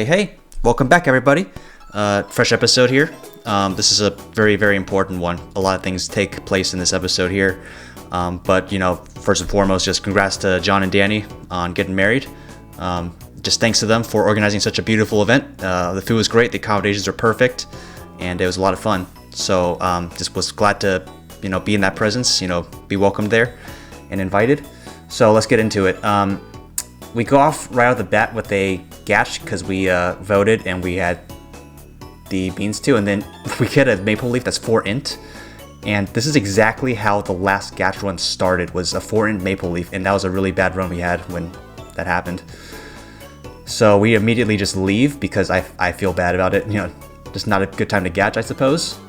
Hey, welcome back everybody. Fresh episode here. This is a very, very important one. A lot of things take place in this episode here. But, first and foremost, just congrats to John and Danny on getting married. Just thanks to them for organizing such a beautiful event. The food was great, the accommodations are perfect, and it was a lot of fun. So, just was glad to, be in that presence, be welcomed there and invited. So let's get into it. We go off right out of the bat with a gach because we voted and we had the beans too, and then we get a maple leaf that's 4 int, and this is exactly how the last gach run started, was a 4 int maple leaf, and that was a really bad run we had when that happened. So we immediately just leave because I feel bad about it, just not a good time to gach, I suppose.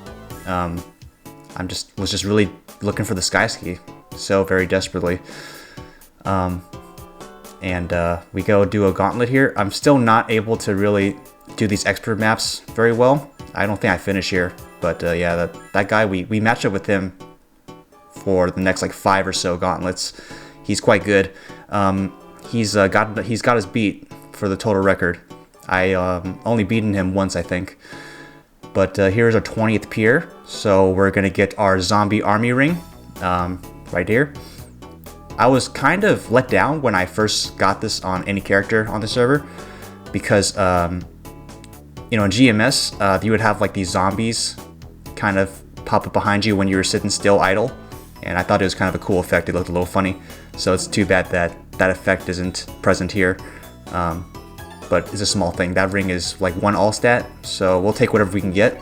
Was just really looking for the sky ski so very desperately. And we go do a gauntlet here. I'm still not able to really do these expert maps very well. I don't think I finish here, but yeah, that guy, we matched up with him for the next like 5 or so gauntlets. He's quite good. He's got his beat for the total record. I only beaten him once, I think. But here's our 20th pier, so we're gonna get our zombie army ring right here. I was kind of let down when I first got this on any character on the server because, in GMS, you would have like these zombies kind of pop up behind you when you were sitting still idle, and I thought it was kind of a cool effect. It looked a little funny, so it's too bad that that effect isn't present here, but it's a small thing. That ring is like 1 all stat, so we'll take whatever we can get.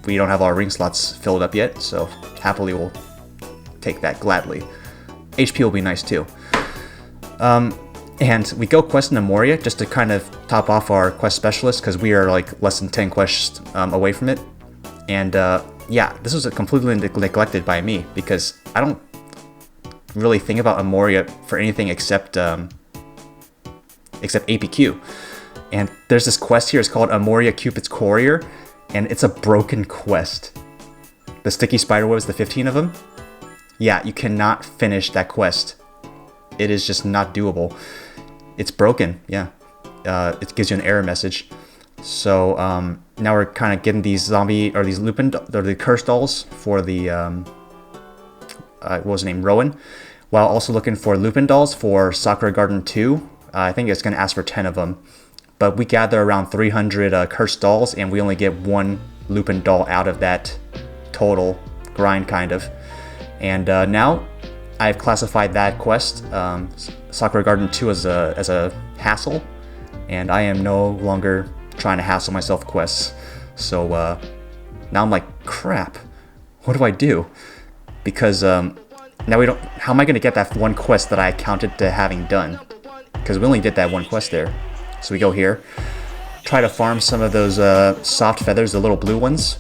We don't have our ring slots filled up yet, so happily we'll take that gladly. HP will be nice too. And we go quest in Amoria just to kind of top off our quest specialist because we are like less than 10 quests away from it. And yeah, this was completely neglected by me because I don't really think about Amoria for anything except APQ. And there's this quest here, it's called Amoria Cupid's Courier, and it's a broken quest. The sticky spiderwebs, the 15 of them. Yeah, you cannot finish that quest. It is just not doable. It's broken, yeah. It gives you an error message. So now we're kind of getting these the curse dolls for the, what was the name, Rowan, while also looking for Lupin dolls for Sakura Garden 2. I think it's going to ask for 10 of them. But we gather around 300 cursed dolls, and we only get 1 Lupin doll out of that total grind, kind of. And now I've classified that quest, Sakura Garden 2, as a hassle, and I am no longer trying to hassle myself with quests. So now I'm like, crap, what do I do? Because now how am I going to get that 1 quest that I counted to having done? Because we only did that 1 quest there. So we go here, try to farm some of those soft feathers, the little blue ones.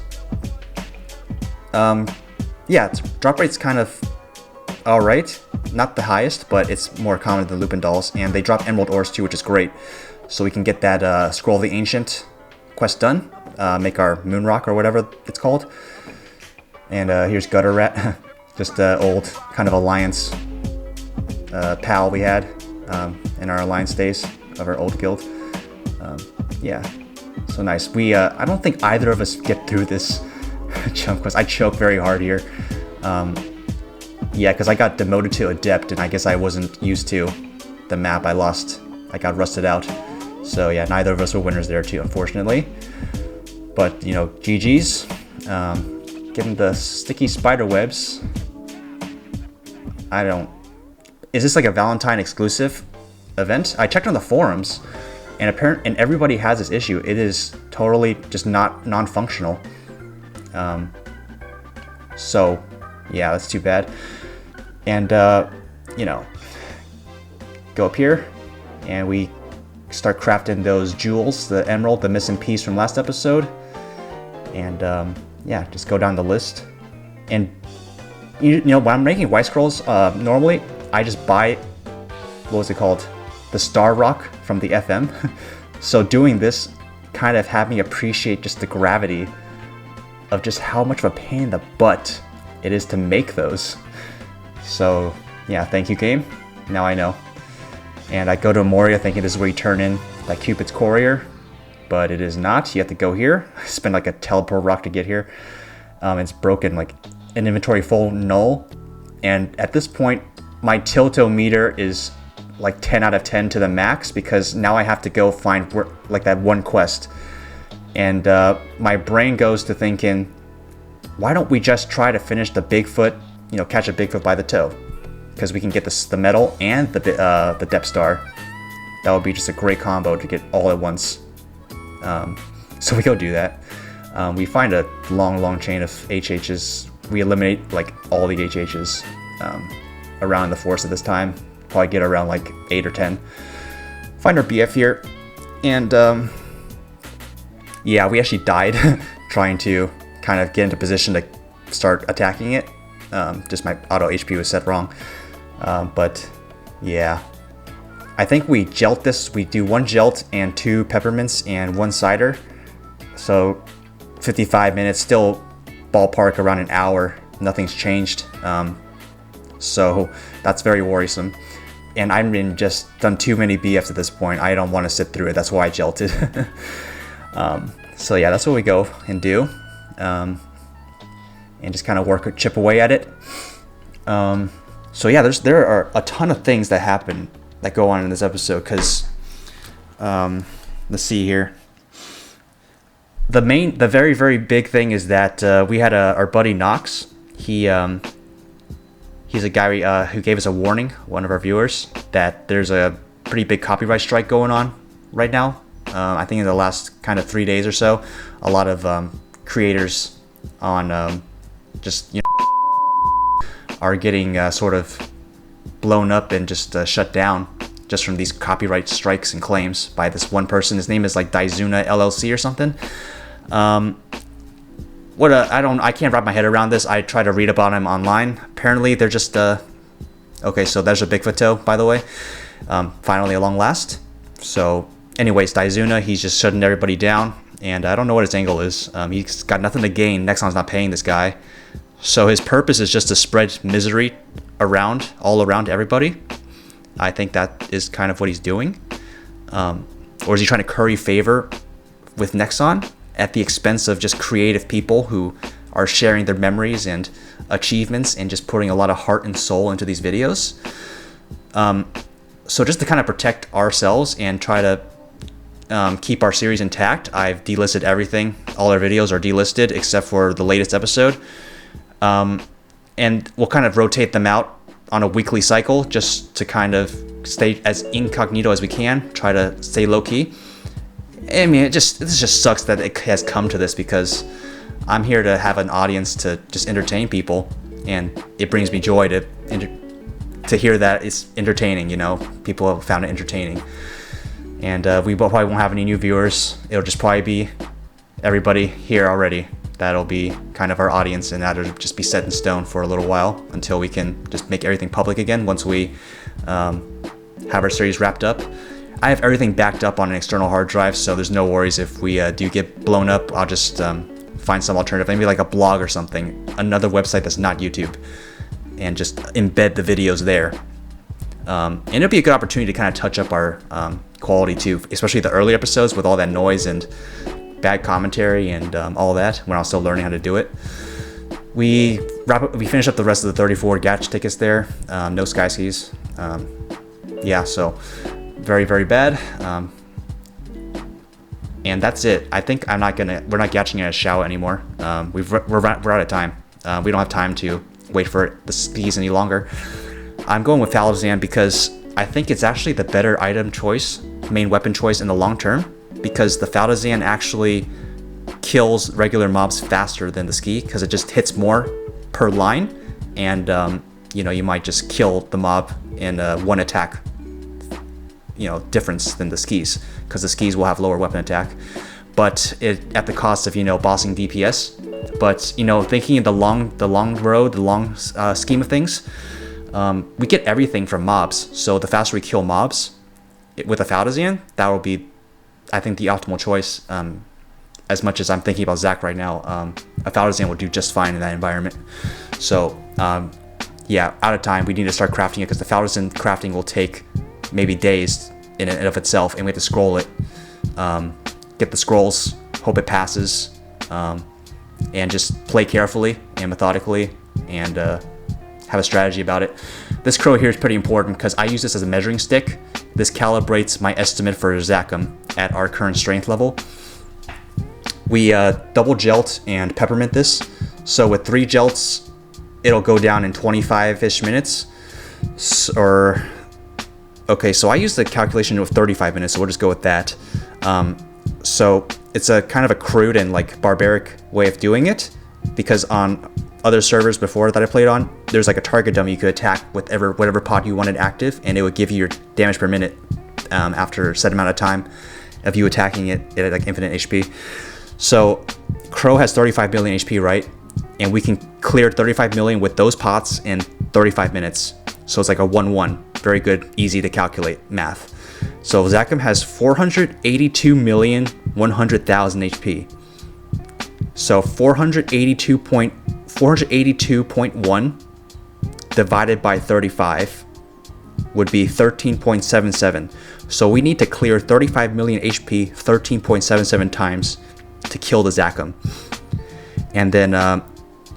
Yeah, drop rate's kind of alright. Not the highest, but it's more common than Lupin dolls. And they drop emerald ores too, which is great. So we can get that Scroll of the Ancient quest done. Make our moon rock or whatever it's called. And here's Gutter Rat. Just old kind of alliance pal we had in our alliance days of our old guild. Yeah, so nice. I don't think either of us get through this jump quest. I choke very hard here. Yeah, because I got demoted to Adept, and I guess I wasn't used to the map. I got rusted out. So yeah, neither of us were winners there too, unfortunately. But, GG's. Getting the sticky spider webs. Is this like a Valentine exclusive event? I checked on the forums, and everybody has this issue. It is totally just non-functional. So yeah, that's too bad. And go up here and we start crafting those jewels, the emerald, the missing piece from last episode. And yeah, just go down the list. And when I'm making white scrolls, normally I just buy, what was it called, the star rock from the FM. So doing this kind of had me appreciate just the gravity of just how much of a pain in the butt it is to make those. So yeah, thank you, game. Now I know. And I go to Amoria thinking this is where you turn in that Cupid's Courier, but it is not. You have to go here, spend like a teleport rock to get here. It's broken, like an inventory full null. And at this point, my tiltometer is like 10 out of 10 to the max, because now I have to go find like that one quest. And my brain goes to thinking, why don't we just try to finish the Bigfoot, you know, catch a Bigfoot by the toe? Because we can get the medal and the Dep Star. That would be just a great combo to get all at once. So we go do that. We find a long chain of HHs. We eliminate like all the HHs around the forest at this time. Probably get around like 8 or 10. Find our BF here, and yeah, we actually died trying to kind of get into position to start attacking it. Just my auto HP was set wrong. But yeah, I think we gelt this. We do 1 gelt and 2 peppermints and 1 cider. So 55 minutes, still ballpark around an hour. Nothing's changed. So that's very worrisome. And I've been just done too many BFs at this point. I don't want to sit through it. That's why I gelted. So yeah, that's what we go and do. And just kind of chip away at it. So yeah, there are a ton of things that happen that go on in this episode, because let's see here. The very, very big thing is that we had our buddy Knox. He's a guy who gave us a warning, one of our viewers, that there's a pretty big copyright strike going on right now. I think in the last kind of 3 days or so, a lot of creators on just, you know, are getting sort of blown up and just shut down just from these copyright strikes and claims by this one person. His name is like Daizuna LLC or something. I can't wrap my head around this. I try to read about him online. Apparently they're just okay, so there's a Bigfoot toe, by the way. Finally, at long last. So anyways, Daizuna, he's just shutting everybody down, and I don't know what his angle is. He's got nothing to gain. Nexon's not paying this guy. So his purpose is just to spread misery all around everybody. I think that is kind of what he's doing. Or is he trying to curry favor with Nexon at the expense of just creative people who are sharing their memories and achievements and just putting a lot of heart and soul into these videos? So just to kind of protect ourselves and try to keep our series intact, I've delisted everything. All our videos are delisted except for the latest episode. And we'll kind of rotate them out on a weekly cycle just to kind of stay as incognito as we can, try to stay low key. I mean, this just sucks that it has come to this, because I'm here to have an audience to just entertain people, and it brings me joy to hear that it's entertaining. You know, people have found it entertaining, and we probably won't have any new viewers. It'll just probably be everybody here already. That'll be kind of our audience, and that'll just be set in stone for a little while until we can just make everything public again once we have our series wrapped up. I have everything backed up on an external hard drive, so there's no worries if we do get blown up. I'll just find some alternative, maybe like a blog or something, another website that's not YouTube, and just embed the videos there. And it'll be a good opportunity to kind of touch up our quality too, especially the early episodes with all that noise and bad commentary and all that, when I was still learning how to do it. We finish up the rest of the 34 gach tickets there. No sky skis. Yeah, so very, very bad. And that's it. I think we're not gaching at a Shao anymore. We're out of time. We don't have time to wait for the skis any longer. I'm going with Faltizan because I think it's actually the better item choice, main weapon choice in the long term, because the Faltizan actually kills regular mobs faster than the ski, because it just hits more per line, and you might just kill the mob in one attack difference than the skis, because the skis will have lower weapon attack, but at the cost of bossing DPS. But thinking in the long road, the long scheme of things, we get everything from mobs. So the faster we kill mobs with a Faltizan, that will be, I think, the optimal choice. As much as I'm thinking about Zach right now, a Faltizan will do just fine in that environment. So yeah, out of time, we need to start crafting it, because the Faltizan crafting will take maybe days in and of itself, and we have to scroll it, get the scrolls, hope it passes, and just play carefully and methodically, and have a strategy about it. This crow here is pretty important because I use this as a measuring stick. This calibrates my estimate for Zakum at our current strength level. We double gelt and peppermint this. So with 3 gelts, it'll go down in 25-ish minutes. Okay, so I use the calculation of 35 minutes, so we'll just go with that. So it's a kind of a crude and like barbaric way of doing it, because on other servers before that I played on, there's like a target dummy you could attack with whatever pod you wanted active, and it would give you your damage per minute after a set amount of time of you attacking it at like infinite HP. So Crow has 35 million HP, right? And we can clear 35 million with those pots in 35 minutes. So it's like a 1-1. Very good, easy to calculate math. So Zakum has 482,100,000 HP. So 482.1 divided by 35 would be 13.77. So we need to clear 35 million HP 13.77 times to kill the Zakum. And then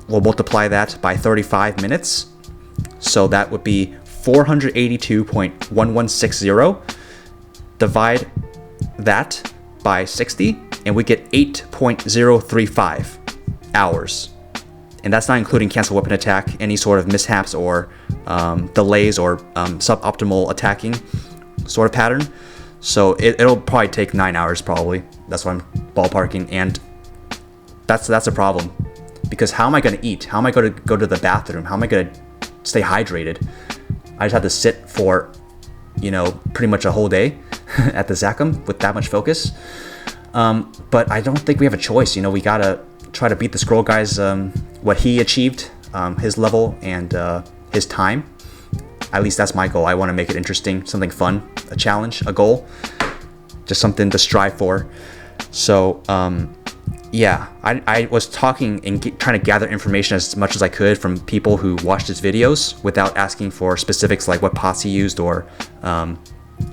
we'll multiply that by 35 minutes. So that would be 482.1160. Divide that by 60, and we get 8.035 hours. And that's not including cancel weapon attack, any sort of mishaps or delays or suboptimal attacking sort of pattern. So it'll probably take 9 hours probably. That's what I'm ballparking, and that's a problem. Because how am I going to eat? How am I going to go to the bathroom? How am I going to stay hydrated? I just have to sit for, pretty much a whole day at the Zakum with that much focus. But I don't think we have a choice. We gotta try to beat the scroll guys, what he achieved, his level and his time. At least that's my goal. I want to make it interesting, something fun, a challenge, a goal, just something to strive for. So yeah, I was talking and trying to gather information as much as I could from people who watched his videos without asking for specifics like what pots he used or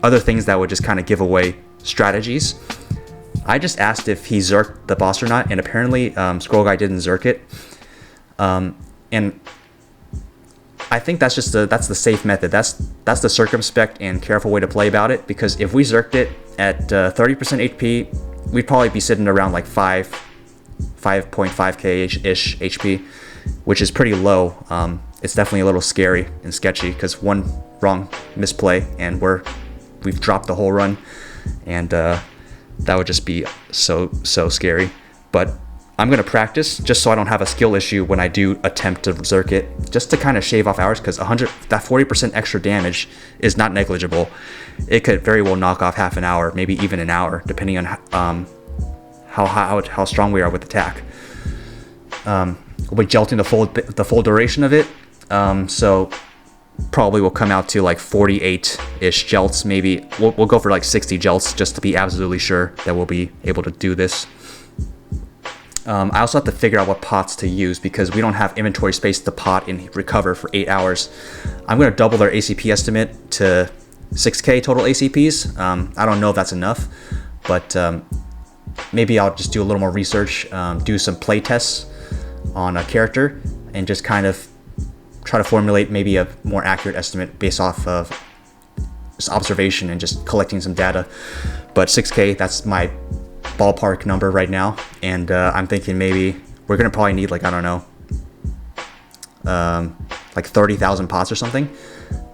other things that would just kind of give away strategies. I just asked if he zerked the boss or not, and apparently Scroll Guy didn't zerk it. And I think that's the safe method. That's the circumspect and careful way to play about it, because if we zerked it at 30% HP, we'd probably be sitting around like 5.5k-ish HP, which is pretty low. It's definitely a little scary and sketchy, because one wrong misplay and we've dropped the whole run, and that would just be so scary. But I'm going to practice just so I don't have a skill issue when I do attempt to zerk it, just to kind of shave off hours, because that 40% extra damage is not negligible. It could very well knock off half an hour, maybe even an hour, depending on how strong we are with attack. We'll be gelting the full duration of it, so probably will come out to like 48-ish gelts. Maybe we'll go for like 60 gelts just to be absolutely sure that we'll be able to do this. I also have to figure out what pots to use, because we don't have inventory space to pot and recover for 8 hours. I'm going to double our ACP estimate to 6k total ACPs. I don't know if that's enough, but maybe I'll just do a little more research, do some play tests on a character, and just kind of try to formulate maybe a more accurate estimate based off of just observation and just collecting some data. But 6k, that's my ballpark number right now, and I'm thinking maybe we're gonna probably need like, I don't know, like 30,000 pots or something.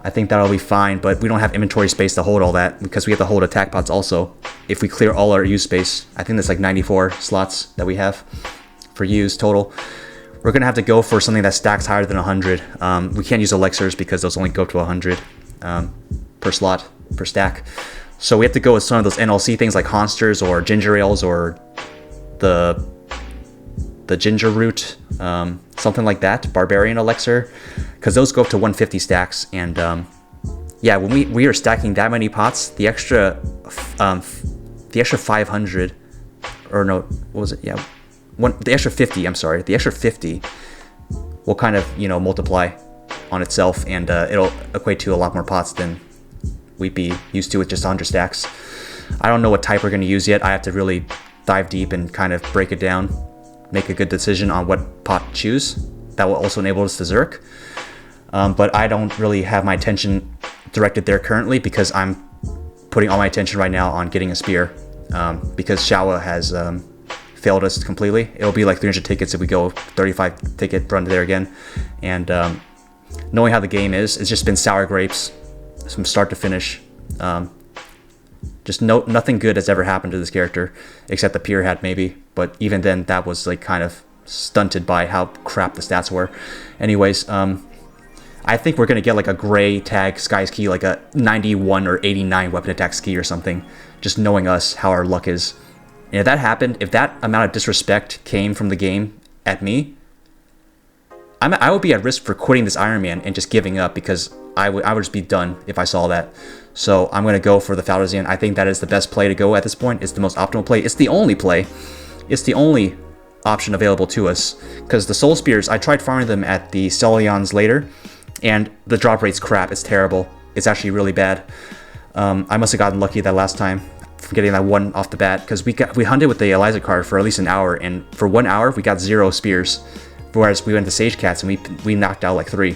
I think that'll be fine, but we don't have inventory space to hold all that, because we have to hold attack pots also. If we clear all our use space, I think that's like 94 slots that we have for use total. We're gonna have to go for something that stacks higher than 100. We can't use elixirs because those only go up to 100 per slot, per stack. So we have to go with some of those NLC things like Honsters or Ginger Ales or the Ginger Root, something like that, Barbarian Elixir, because those go up to 150 stacks. And yeah, when we are stacking that many pots, the extra 500, or no, what was it? Yeah, the extra 50. I'm sorry, the extra 50 will kind of multiply on itself, and it'll equate to a lot more pots than we'd be used to with just 100 stacks. I don't know what type we're going to use yet. I have to really dive deep and kind of break it down, make a good decision on what pot to choose. That will also enable us to Zerk. But I don't really have my attention directed there currently because I'm putting all my attention right now on getting a spear. Because Shawa has failed us completely. It'll be like 300 tickets if we go 35 ticket run there again. And knowing how the game is, it's just been sour grapes from start to finish. Just nothing good has ever happened to this character, except the Pier had maybe. But even then, that was like kind of stunted by how crap the stats were. Anyways, I think we're going to get like a gray tag Sky Ski, like a 91 or 89 weapon attack ski or something, just knowing us, how our luck is. And if that happened, if that amount of disrespect came from the game at me, I would be at risk for quitting this Iron Man and just giving up, because I would just be done if I saw that. So I'm going to go for the Faltizan. I think that is the best play to go at this point. It's the most optimal play. It's the only play. It's the only option available to us, because the Soul Spears, I tried farming them at the Celions later, and the drop rate's crap. It's terrible. It's actually really bad. I must have gotten lucky that last time for getting that one off the bat, because we hunted with the Eliza card for at least an hour, and for 1 hour we got 0 spears, whereas we went to Sage Cats and we knocked out like 3.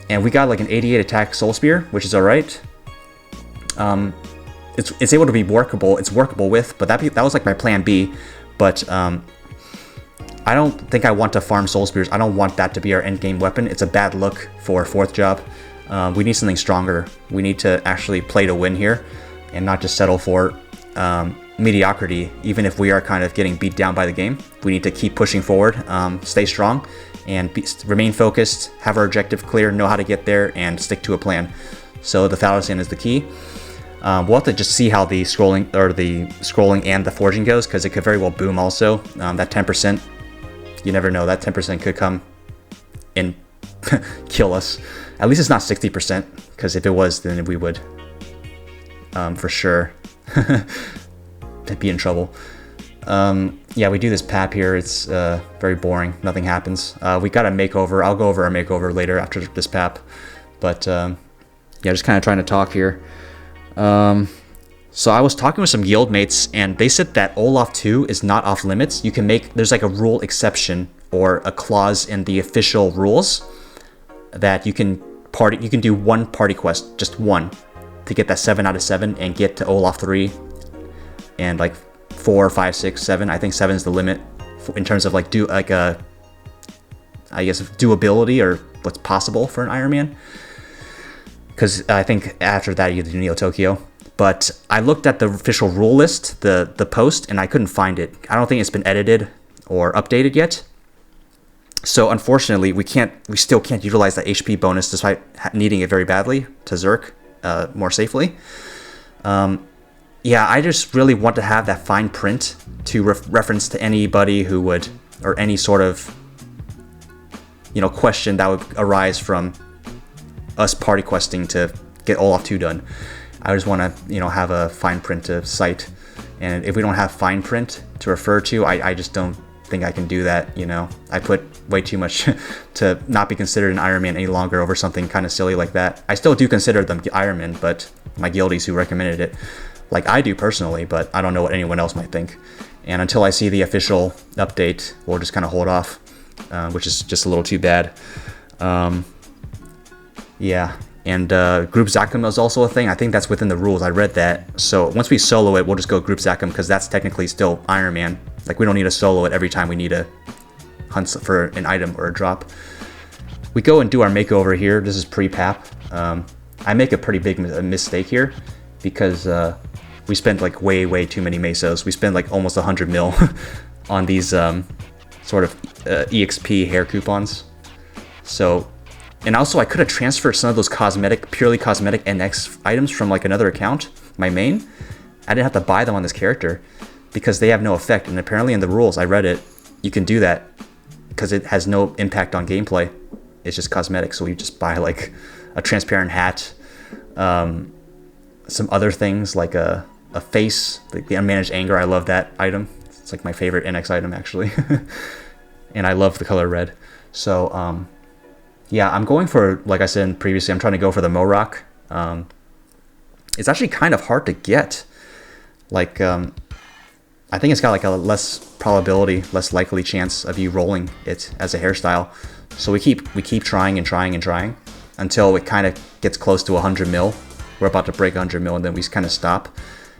And we got like an 88 attack Soul Spear, which is alright. It's able to be workable. It's workable with, but that was like my plan B. But I don't think I want to farm Soul Spears. I don't want that to be our end game weapon. It's a bad look for 4th job. We need something stronger. We need to actually play to win here, and not just settle for mediocrity. Even if we are kind of getting beat down by the game, we need to keep pushing forward, stay strong, and remain focused, have our objective clear, know how to get there, and stick to a plan. So the Faltizan is the key. We'll have to just see how the scrolling and the forging goes, because it could very well boom also. That 10%, you never know. That 10% could come and kill us. At least it's not 60%, because if it was, then we would for sure be in trouble. Yeah, we do this pap here. It's very boring. Nothing happens. We got a makeover. I'll go over our makeover later after this pap. But yeah, just kind of trying to talk here. So I was talking with some guild mates, and they said that Olaf 2 is not off limits. You can there's like a rule exception or a clause in the official rules that you can do one party quest, just one, to get that 7 out of 7 and get to Olaf 3 and like 4, 5, 6, 7. I think 7 is the limit in terms of like I guess doability, or what's possible for an Iron Man. Because I think after that you do Neo Tokyo. But I looked at the official rule list, the post, and I couldn't find it. I don't think it's been edited or updated yet. So unfortunately, we still can't utilize that HP bonus despite needing it very badly to Zerk more safely. Yeah, I just really want to have that fine print to reference to anybody who would, or any sort of, question that would arise from us party questing to get Olaf 2 done. I just want to, have a fine print to cite. And if we don't have fine print to refer to, I just don't think I can do that, I put way too much to not be considered an Iron Man any longer over something kind of silly like that. I still do consider them Iron Man, but my guildies who recommended it, like I do personally, but I don't know what anyone else might think. And until I see the official update, we'll just kind of hold off, which is just a little too bad. Yeah, and group Zakum is also a thing. I think that's within the rules. I read that. So once we solo it, we'll just go group Zakum, because that's technically still Iron Man. Like, we don't need to solo it every time we need to hunt for an item or a drop. We go and do our makeover here. This is pre-pap. I make a pretty big mistake here, because we spent like way too many mesos. We spent like almost 100 mil on these sort of EXP hair coupons. So, and also I could have transferred some of those purely cosmetic NX items from like another account, my main. I didn't have to buy them on this character because they have no effect. And apparently in the rules, I read it, you can do that because it has no impact on gameplay. It's just cosmetic. So you just buy like a transparent hat, some other things like a face, like the Unmanaged Anger. I love that item. It's like my favorite NX item actually. And I love the color red. So yeah, I'm going for, like I said previously, I'm trying to go for the Morok. it's actually kind of hard to get. Like, I think it's got like a less probability, less likely chance of you rolling it as a hairstyle. So we keep trying and trying and trying until it kind of gets close to 100 mil. We're about to break 100 mil, and then we kind of stop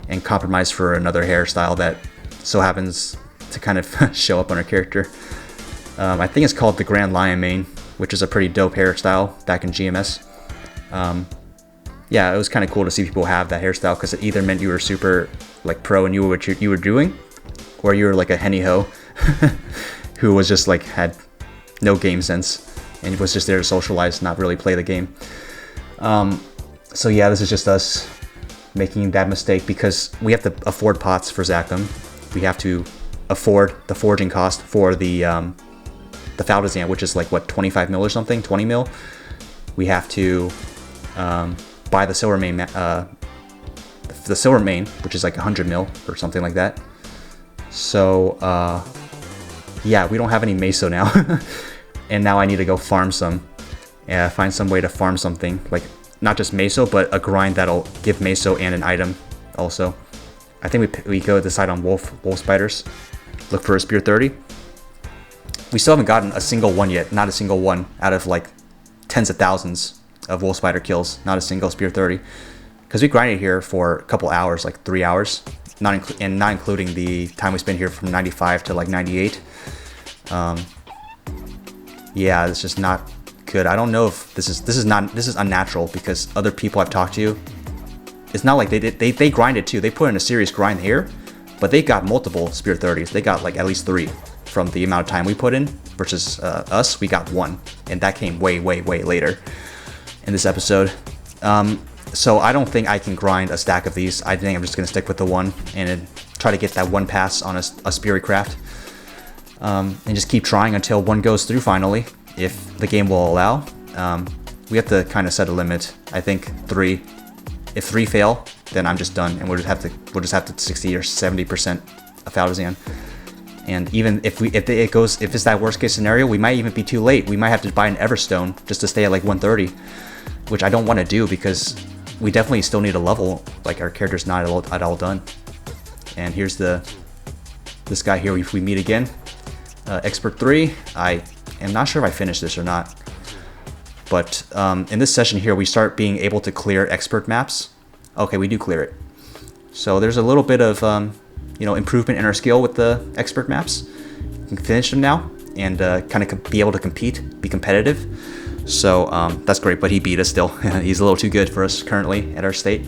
and compromise for another hairstyle that so happens to kind of show up on our character. I think it's called the Grand Lion Mane, which is a pretty dope hairstyle back in GMS. Yeah, it was kind of cool to see people have that hairstyle, because it either meant you were super like pro and you knew what you were doing, or you were like a henny ho who was just like had no game sense and was just there to socialize, not really play the game. So yeah, this is just us making that mistake, because we have to afford pots for Zakum. We have to afford the forging cost for the Faltizan, which is like what, 25 mil or something, 20 mil. We have to buy the silver mane, which is like 100 mil or something like that. So yeah, we don't have any meso now. And now I need to go farm some, find some way to farm something, like not just meso, but a grind that'll give meso and an item also. I think we go decide on wolf spiders. Look for a spear 30. We still haven't gotten a single one yet, not a single one out of like tens of thousands of wolf spider kills, not a single spear 30. Because we grinded here for a couple hours, like 3 hours, not including the time we spent here from 95 to like 98. Yeah, it's just not good. I don't know if this is unnatural, because other people I've talked to, it's not like they grinded too. They put in a serious grind here, but they got multiple spear 30s. They got like at least 3 from the amount of time we put in, versus us, we got 1, and that came way later in this episode. So I don't think I can grind a stack of these. I think I'm just gonna stick with the 1 and try to get that 1 pass on a spirit craft, and just keep trying until 1 goes through finally, if the game will allow. We have to kind of set a limit. I think 3. If 3 fail, then I'm just done, and we'll just have to 60 or 70% of Faltizan. And even if it's that worst case scenario, we might even be too late. We might have to buy an Everstone just to stay at like 130, which I don't want to do, because we definitely still need a level. Like, our character's not at all done. And here's this guy here. If we meet again, Expert 3. I am not sure if I finished this or not. But in this session here, we start being able to clear expert maps. Okay, we do clear it. So there's a little bit of improvement in our skill with the expert maps. We can finish them now and kind of be able to compete, be competitive. So that's great, but he beat us still. He's a little too good for us currently at our state.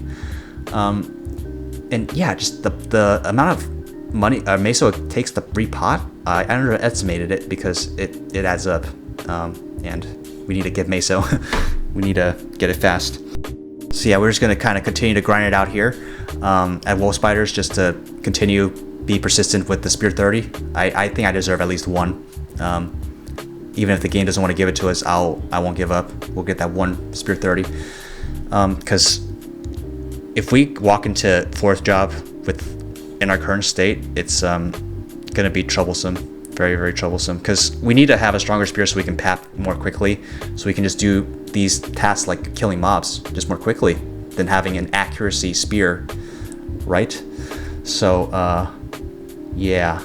And yeah, just the amount of money meso it takes to repot, I underestimated it, because it adds up, and we need to get meso. We need to get it fast. So yeah, we're just gonna kind of continue to grind it out here at wolf spiders, just to continue be persistent with the spear 30. I think I deserve at least 1. Even if the game doesn't want to give it to us, I won't give up. We'll get that 1 spear 30. Because if we walk into 4th job in our current state, it's gonna be troublesome, very troublesome. Because we need to have a stronger spear so we can pap more quickly, so we can just do these tasks like killing mobs just more quickly than having an accuracy spear, right? So yeah.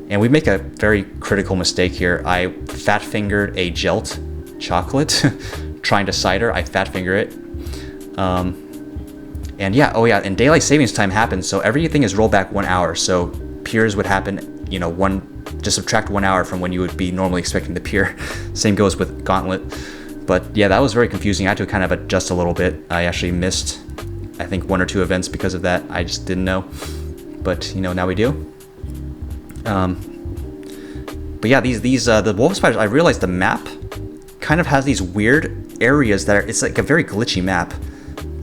And we make a very critical mistake here. I fat fingered a gelt chocolate trying to cider. I fat finger it. And yeah, oh yeah, and daylight savings time happens, so everything is rolled back 1 hour. So peers would happen, just subtract 1 hour from when you would be normally expecting the peer. Same goes with Gauntlet. But yeah, that was very confusing. I had to kind of adjust a little bit. I actually missed, I think, 1 or 2 events because of that. I just didn't know. But now we do. But yeah, the wolf spiders, I realized the map kind of has these weird areas it's like a very glitchy map,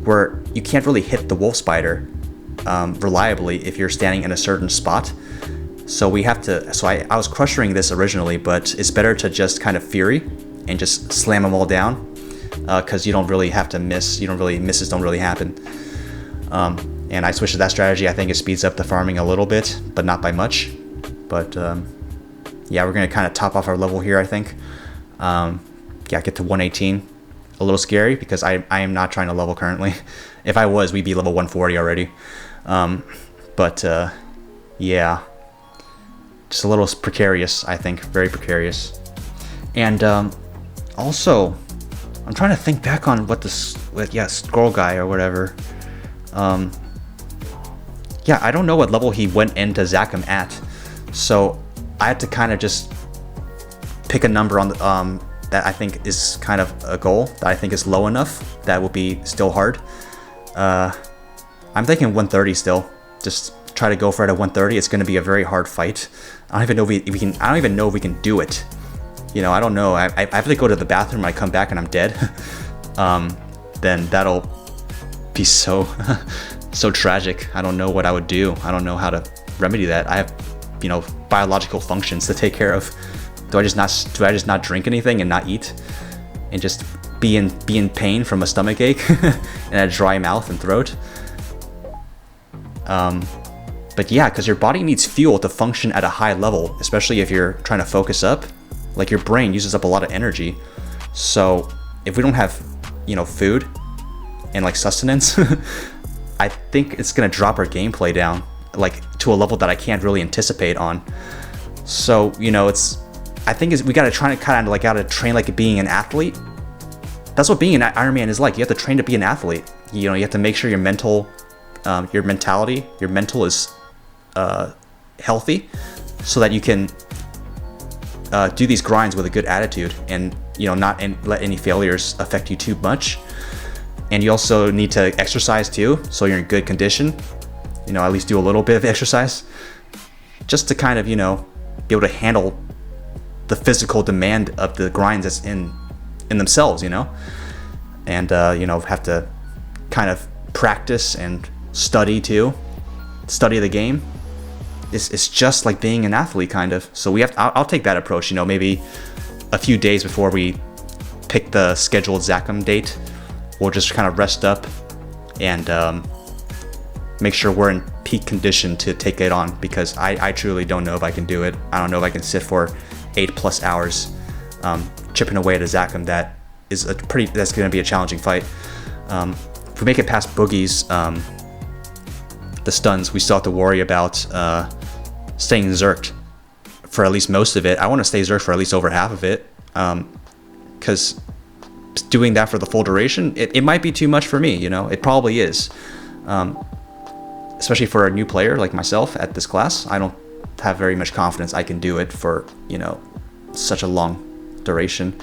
where you can't really hit the wolf spider reliably if you're standing in a certain spot. So we have to, I was crushing this originally, but it's better to just kind of fury and just slam them all down, because you don't really have to miss. Misses don't really happen. And I switched to that strategy. I think it speeds up the farming a little bit, but not by much. But yeah, we're gonna kind of top off our level here, I think. Yeah, get to 118. A little scary, because I am not trying to level currently, If I was, we'd be level 140 already. But yeah, just a little precarious, I think, very precarious. And also, I'm trying to think back on what this, Scroll Guy or whatever. Yeah, I don't know what level he went into Zakum at, so I had to kind of just pick a number on the, that I think is kind of a goal that I think is low enough that will be still hard. I'm thinking 130 still. Just try to go for it at 130. It's going to be a very hard fight. I don't even know if we can. I don't even know if we can do it. You know, I don't know. I have to go to the bathroom. I come back and I'm dead. Then that'll be so so tragic. I don't know what I would do. I don't know how to remedy that. I have, you know, biological functions to take care of. Do I just not drink anything and not eat, and just be in pain from a stomach ache and a dry mouth and throat? But yeah, because your body needs fuel to function at a high level, especially if you're trying to focus up. Like, your brain uses up a lot of energy. So if we don't have, you know, food and like sustenance, I think it's gonna drop our gameplay down, like, to a level that I can't really anticipate on. So, you know, I think we gotta try to kind of like gotta train like being an athlete. That's what being an Iron Man is like. You have to train to be an athlete. You know, you have to make sure your mental is healthy, so that you can do these grinds with a good attitude, and, you know, not let any failures affect you too much. And you also need to exercise too, so you're in good condition. You know, at least do a little bit of exercise, just to kind of, you know, be able to handle the physical demand of the grinds that's in themselves, you know. And you know, have to kind of practice and study too. Study the game. It's just like being an athlete, kind of. So I'll take that approach. You know, maybe a few days before we pick the scheduled Zakum date, we'll just kind of rest up and make sure we're in peak condition to take it on, because I truly don't know if I can do it. I don't know if I can sit for 8+ hours chipping away at a Zakum. That's going to be a challenging fight. If we make it past Boogie's the stuns, we still have to worry about staying zerked for at least most of it. I want to stay zerked for at least over half of it, because doing that for the full duration, it might be too much for me. You know, it probably is, especially for a new player like myself at this class. I don't have very much confidence I can do it for, you know, such a long duration.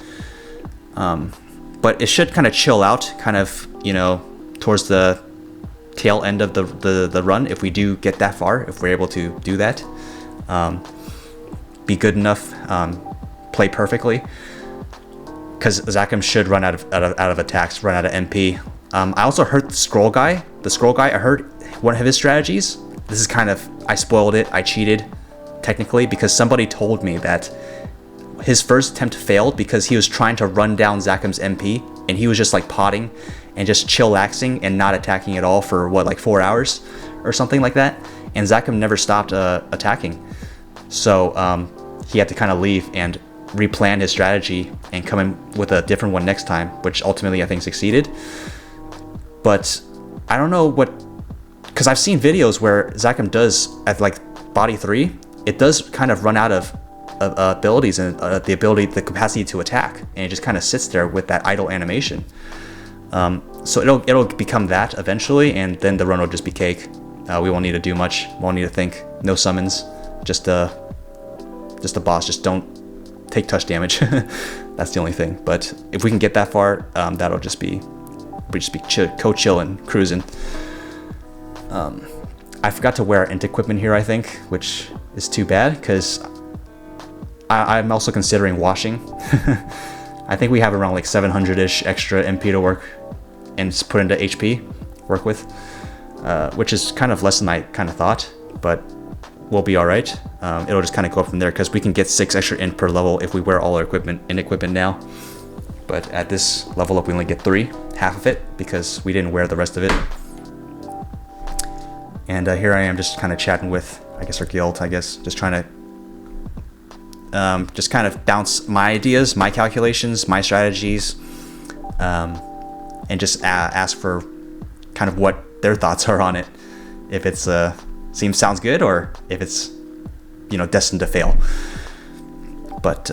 But it should kind of chill out, kind of, you know, towards the tail end of the run, if we do get that far, if we're able to do that, be good enough, play perfectly, because Zakum should run out of attacks, run out of MP. I also heard the Scroll Guy. I heard one of his strategies. This is kind of, I spoiled it. I cheated, technically, because somebody told me that his first attempt failed because he was trying to run down Zakum's MP, and he was just like potting and just chillaxing and not attacking at all for like 4 hours or something like that. And Zakum never stopped attacking. So he had to kind of leave and replan his strategy and come in with a different one next time, which ultimately I think succeeded. But I don't know because I've seen videos where Zakum does, at like body 3, it does kind of run out of abilities and the capacity to attack, and it just kind of sits there with that idle animation. So it'll become that eventually, and then the run will just be cake. We won't need to do much. Won't need to think. No summons. Just a boss. Just don't take touch damage. That's the only thing. But if we can get that far, that'll just be chilling, cruising. I forgot to wear int equipment here, I think, which is too bad, because I'm also considering washing. I think we have around like 700-ish extra MP to work and just put into HP, work with, which is kind of less than I kind of thought, but we'll be all right. It'll just kind of go up from there, because we can get 6 extra int per level if we wear all our equipment now. But at this level up, we only get 3, half of it, because we didn't wear the rest of it. And here I am just kind of chatting with, I guess, our guild, just trying to just kind of bounce my ideas, my calculations, my strategies, and just ask for kind of what their thoughts are on it. If it's sounds good, or if it's destined to fail. But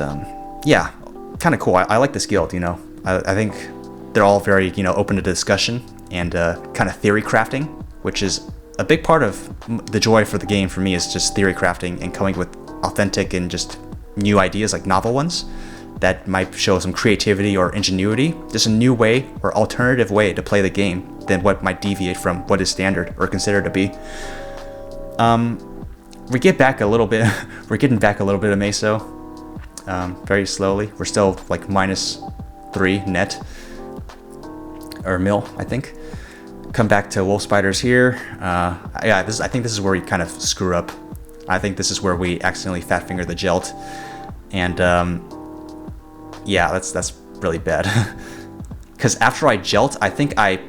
yeah, kind of cool. I like this guild. I think they're all very open to discussion and kind of theory crafting, which is a big part of the joy for the game for me, is just theory crafting and coming with authentic and just new ideas, like novel ones that might show some creativity or ingenuity, just a new way or alternative way to play the game than what might deviate from what is standard or considered to be. We get back a little bit. We're getting back a little bit of Meso, very slowly. We're still like -3 net or mil, I think. Come back to wolf spiders here. Yeah, I think this is where we kind of screw up. I think this is where we accidentally fat finger the Gelt, and yeah, that's really bad. Because after I Gelt, I think I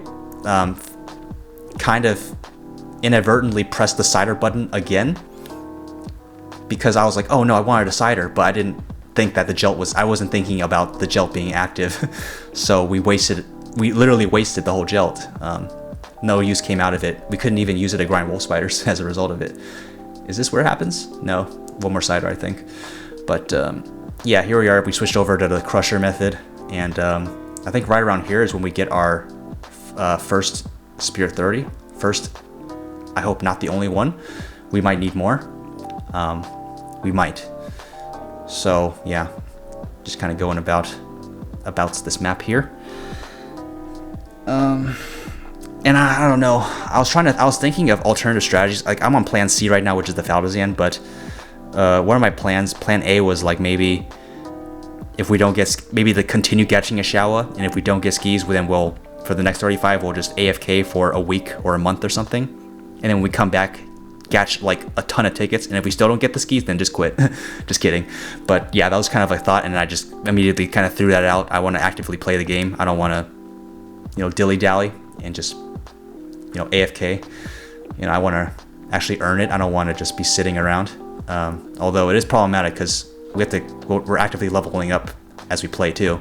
kind of inadvertently pressed the cider button again, because I was like, oh no, I wanted a cider, but I didn't think that the Gelt was. I wasn't thinking about the Gelt being active, so we literally wasted the whole Gelt. No use came out of it. We couldn't even use it to grind wolf spiders as a result of it. Is this where it happens? No, one more cider, I think. But yeah, here we are. We switched over to the crusher method, and I think right around here is when we get our first Spirit 30. First, I hope not the only one. We might need more. We might. So yeah, just kind of going about this map here. And I don't know. I was thinking of alternative strategies. Like, I'm on Plan C right now, which is the Faltizan, but one of my plans, Plan A, was like maybe if we don't get, maybe to continue catching a Shawa, and if we don't get skis, then we'll, for the next 35, we'll just AFK for a week or a month or something, and then when we come back, catch like a ton of tickets, and if we still don't get the skis, then just quit. Just kidding. But yeah, that was kind of a thought, and I just immediately kind of threw that out. I want to actively play the game. I don't want to, dilly-dally and just AFK. I want to actually earn it. I don't want to just be sitting around. Although it is problematic because we're actively leveling up as we play too.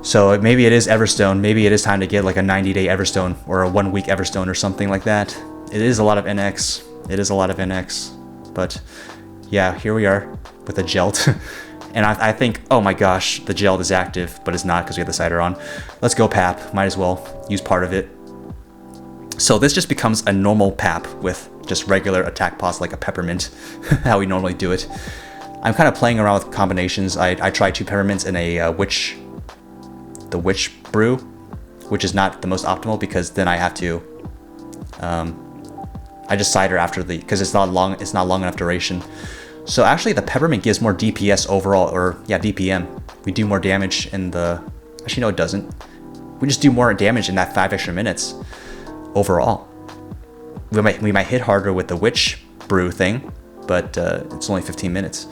So maybe it is Everstone. Maybe it is time to get like a 90-day Everstone or a 1-week Everstone or something like that. It is a lot of NX. It is a lot of NX. But yeah, here we are with a Gelt. And I think, oh my gosh, the Gelt is active, but it's not because we have the cider on. Let's go Pap. Might as well use part of it. So this just becomes a normal Pap with just regular attack pots, like a peppermint, how we normally do it. I'm kind of playing around with combinations. I tried 2 peppermints in a the witch brew, which is not the most optimal, because then I have to, I just cider after because it's not long enough duration. So actually the peppermint gives more DPS overall, or yeah, DPM. We do more damage in actually no, it doesn't. We just do more damage in that 5 extra minutes. Overall, we might hit harder with the witch brew thing, but it's only 15 minutes.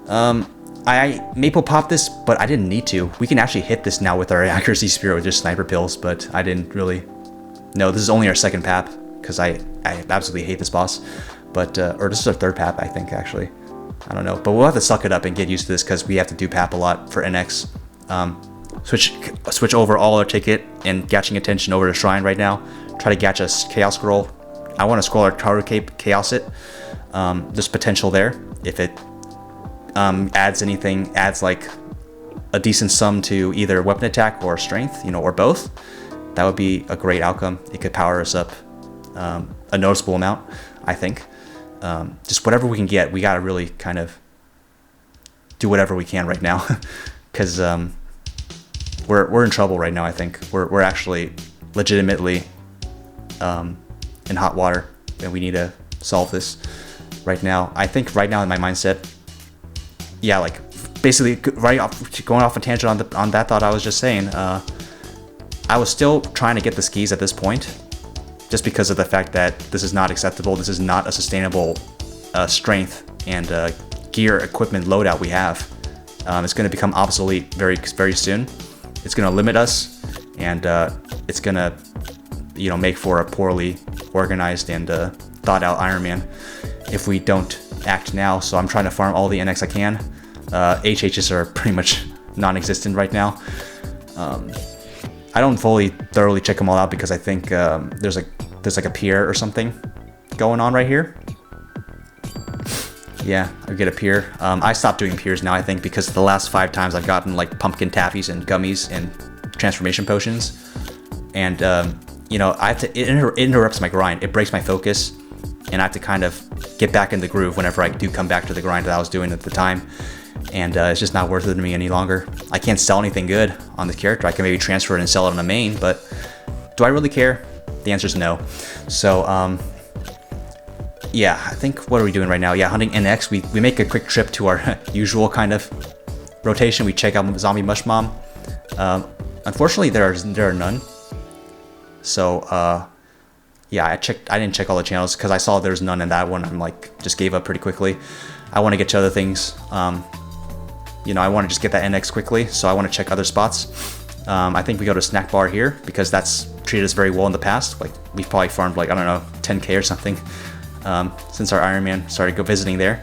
I maple popped this, but I didn't need to. We can actually hit this now with our accuracy spear with just sniper pills, but I didn't really. No, this is only our second Pap, because I absolutely hate this boss. But or this is our third Pap, I think, actually. I don't know, but we'll have to suck it up and get used to this, because we have to do Pap a lot for NX. Switch over all our ticket and catching attention over to Shrine right now. Try to catch a Chaos Scroll. I want to scroll our Taru Cape, Chaos it. There's potential there. If it adds like a decent sum to either weapon attack or strength, or both, that would be a great outcome. It could power us up a noticeable amount, I think. Just whatever we can get, we gotta really kind of do whatever we can right now, because we're in trouble right now. I think we're actually legitimately in hot water, and we need to solve this right now. I think right now in my mindset, yeah, like basically going off a tangent on that thought I was just saying, I was still trying to get the skis at this point, just because of the fact that this is not acceptable. This is not a sustainable strength and gear equipment loadout we have. It's going to become obsolete very, very soon. It's going to limit us, and it's going to, make for a poorly organized and thought out Iron Man if we don't act now. So I'm trying to farm all the NX I can. HHs are pretty much non-existent right now. I don't fully thoroughly check them all out because I think there's like a pier or something going on right here. Yeah, I get a pier. I stopped doing piers now, I think, because the last 5 times I've gotten like pumpkin taffies and gummies and transformation potions, and you know, it interrupts my grind. It breaks my focus, and I have to kind of get back in the groove whenever I do come back to the grind that I was doing at the time. And it's just not worth it to me any longer. I can't sell anything good on this character. I can maybe transfer it and sell it on a main, but do I really care? The answer is no. So yeah, I think, what are we doing right now? Yeah, hunting NX. We make a quick trip to our usual kind of rotation. We check out Zombie Mush Mom. Unfortunately, there are none. So yeah, I didn't check all the channels because I saw there's none in that one. I'm like, just gave up pretty quickly. I want to get to other things. You know, I want to just get that NX quickly, so I want to check other spots. I think we go to Snack Bar here because that's treated us very well in the past. Like, we've probably farmed like, I don't know, 10k or something since our Iron Man started go visiting there.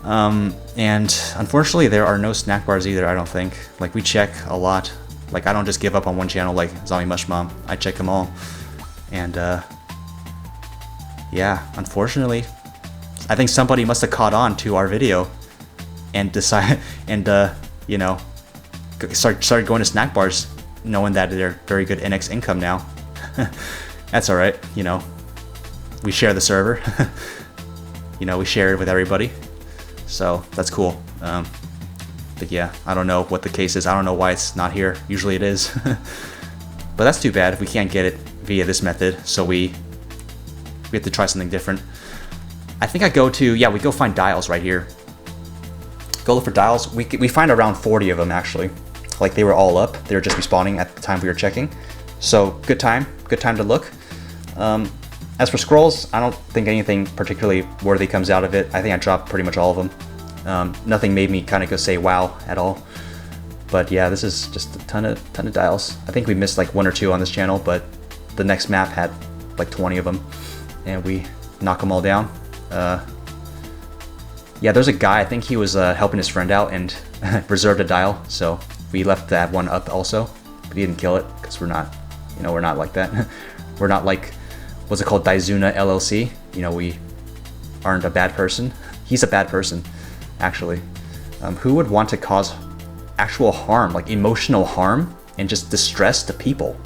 And unfortunately, there are no snack bars either, I don't think. Like, we check a lot. Like, I don't just give up on one channel like Zombie Mush Mom. I check them all. And yeah, unfortunately, I think somebody must have caught on to our video and decide and you know, started going to snack bars, knowing that they're very good NX income now. That's all right, you know. We share the server. You know, we share it with everybody, so that's cool. But yeah, I don't know what the case is. I don't know why it's not here. Usually it is. But that's too bad if we can't get it via this method. So we have to try something different. I think I go to, yeah, we go find dials right here. Go look for dials. We find around 40 of them actually. Like, they were all up. They were just respawning at the time we were checking. So good time to look. As for scrolls, I don't think anything particularly worthy comes out of it. I think I dropped pretty much all of them. Nothing made me kind of go say wow at all. But yeah, this is just a ton of dials. I think we missed like 1 or 2 on this channel, but the next map had like 20 of them, and we knock them all down. Yeah, there's a guy, I think he was helping his friend out and reserved a dial, so we left that one up also. But he didn't kill it because we're not, you know, we're not like that. We're not like, what's it called, Daizuna LLC. You know, we aren't a bad person. He's a bad person, actually. Who would want to cause actual harm, like emotional harm and just distress to people?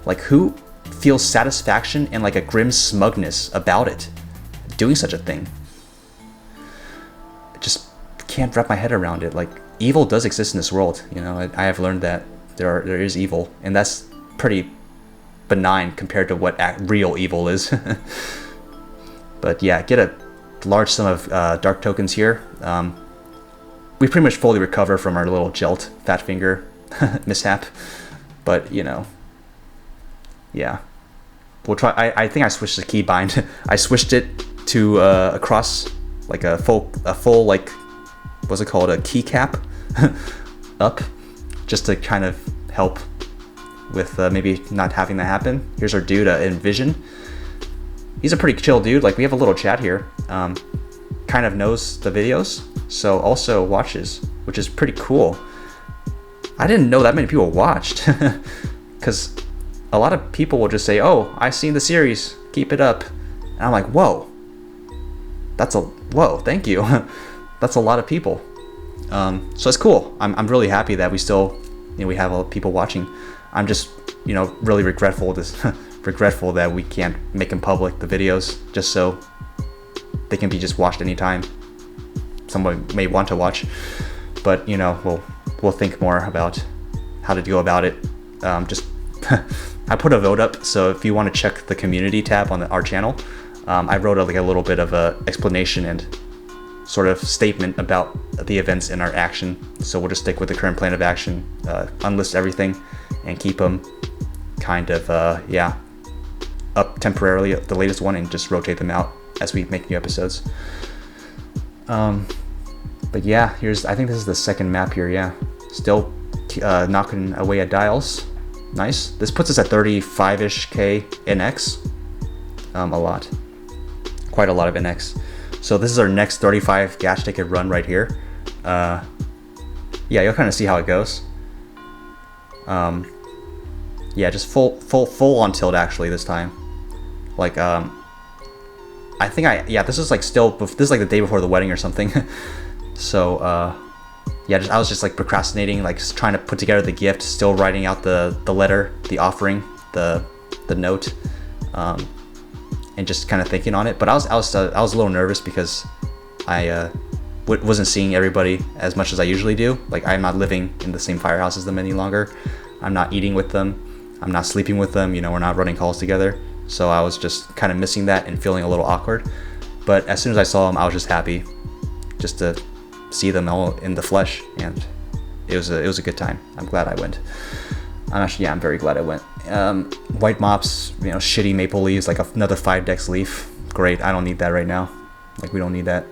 Like, who feels satisfaction and like a grim smugness about it, doing such a thing? I just can't wrap my head around it. Like, evil does exist in this world, you know. I have learned that there is evil, and that's pretty benign compared to what real evil is. But yeah, get a large sum of dark tokens here. We pretty much fully recover from our little Jelt fat finger mishap, but you know, yeah, we'll try. I think I switched the keybind. I switched it to across like a full like, what's it called, a keycap up, just to kind of help with maybe not having that happen. Here's our dude Envision. He's a pretty chill dude. Like, we have a little chat here. Kind of knows the videos, so also watches, which is pretty cool. I didn't know that many people watched, because a lot of people will just say, "Oh, I've seen the series, keep it up," and I'm like, "Whoa, whoa, thank you." That's a lot of people. So it's cool. I'm really happy that we still, you know, we have people watching. I'm just, you know, really regretful that we can't make them public, the videos, just so they can be just watched anytime someone may want to watch. But you know, we'll think more about how to go about it. Just I put a vote up, so if you want to check the community tab on our channel, I wrote like a little bit of a explanation and sort of statement about the events in our action. So we'll just stick with the current plan of action, unlist everything, and keep them kind of yeah, up temporarily, the latest one, and just rotate them out as we make new episodes. But yeah, I think this is the second map here. Yeah, still knocking away at dials. Nice. This puts us at 35-ish K NX. A lot, quite a lot of NX. So this is our next 35 gach ticket run right here. Yeah, you'll kind of see how it goes. Yeah, just full on tilt actually this time. Like, I think this is like this is like the day before the wedding or something. So, yeah, I was just like procrastinating, like trying to put together the gift, still writing out the letter, the offering, the note, and just kind of thinking on it. But I was a little nervous because I wasn't seeing everybody as much as I usually do. Like, I'm not living in the same firehouse as them any longer. I'm not eating with them. I'm not sleeping with them. You know, we're not running calls together. So I was just kind of missing that and feeling a little awkward. But as soon as I saw them, I was just happy just to see them all in the flesh, and it was a good time. I'm glad I went. I'm very glad I went. White mops, you know, shitty maple leaves, like another 5 dex leaf. Great, I don't need that right now. Like, we don't need that.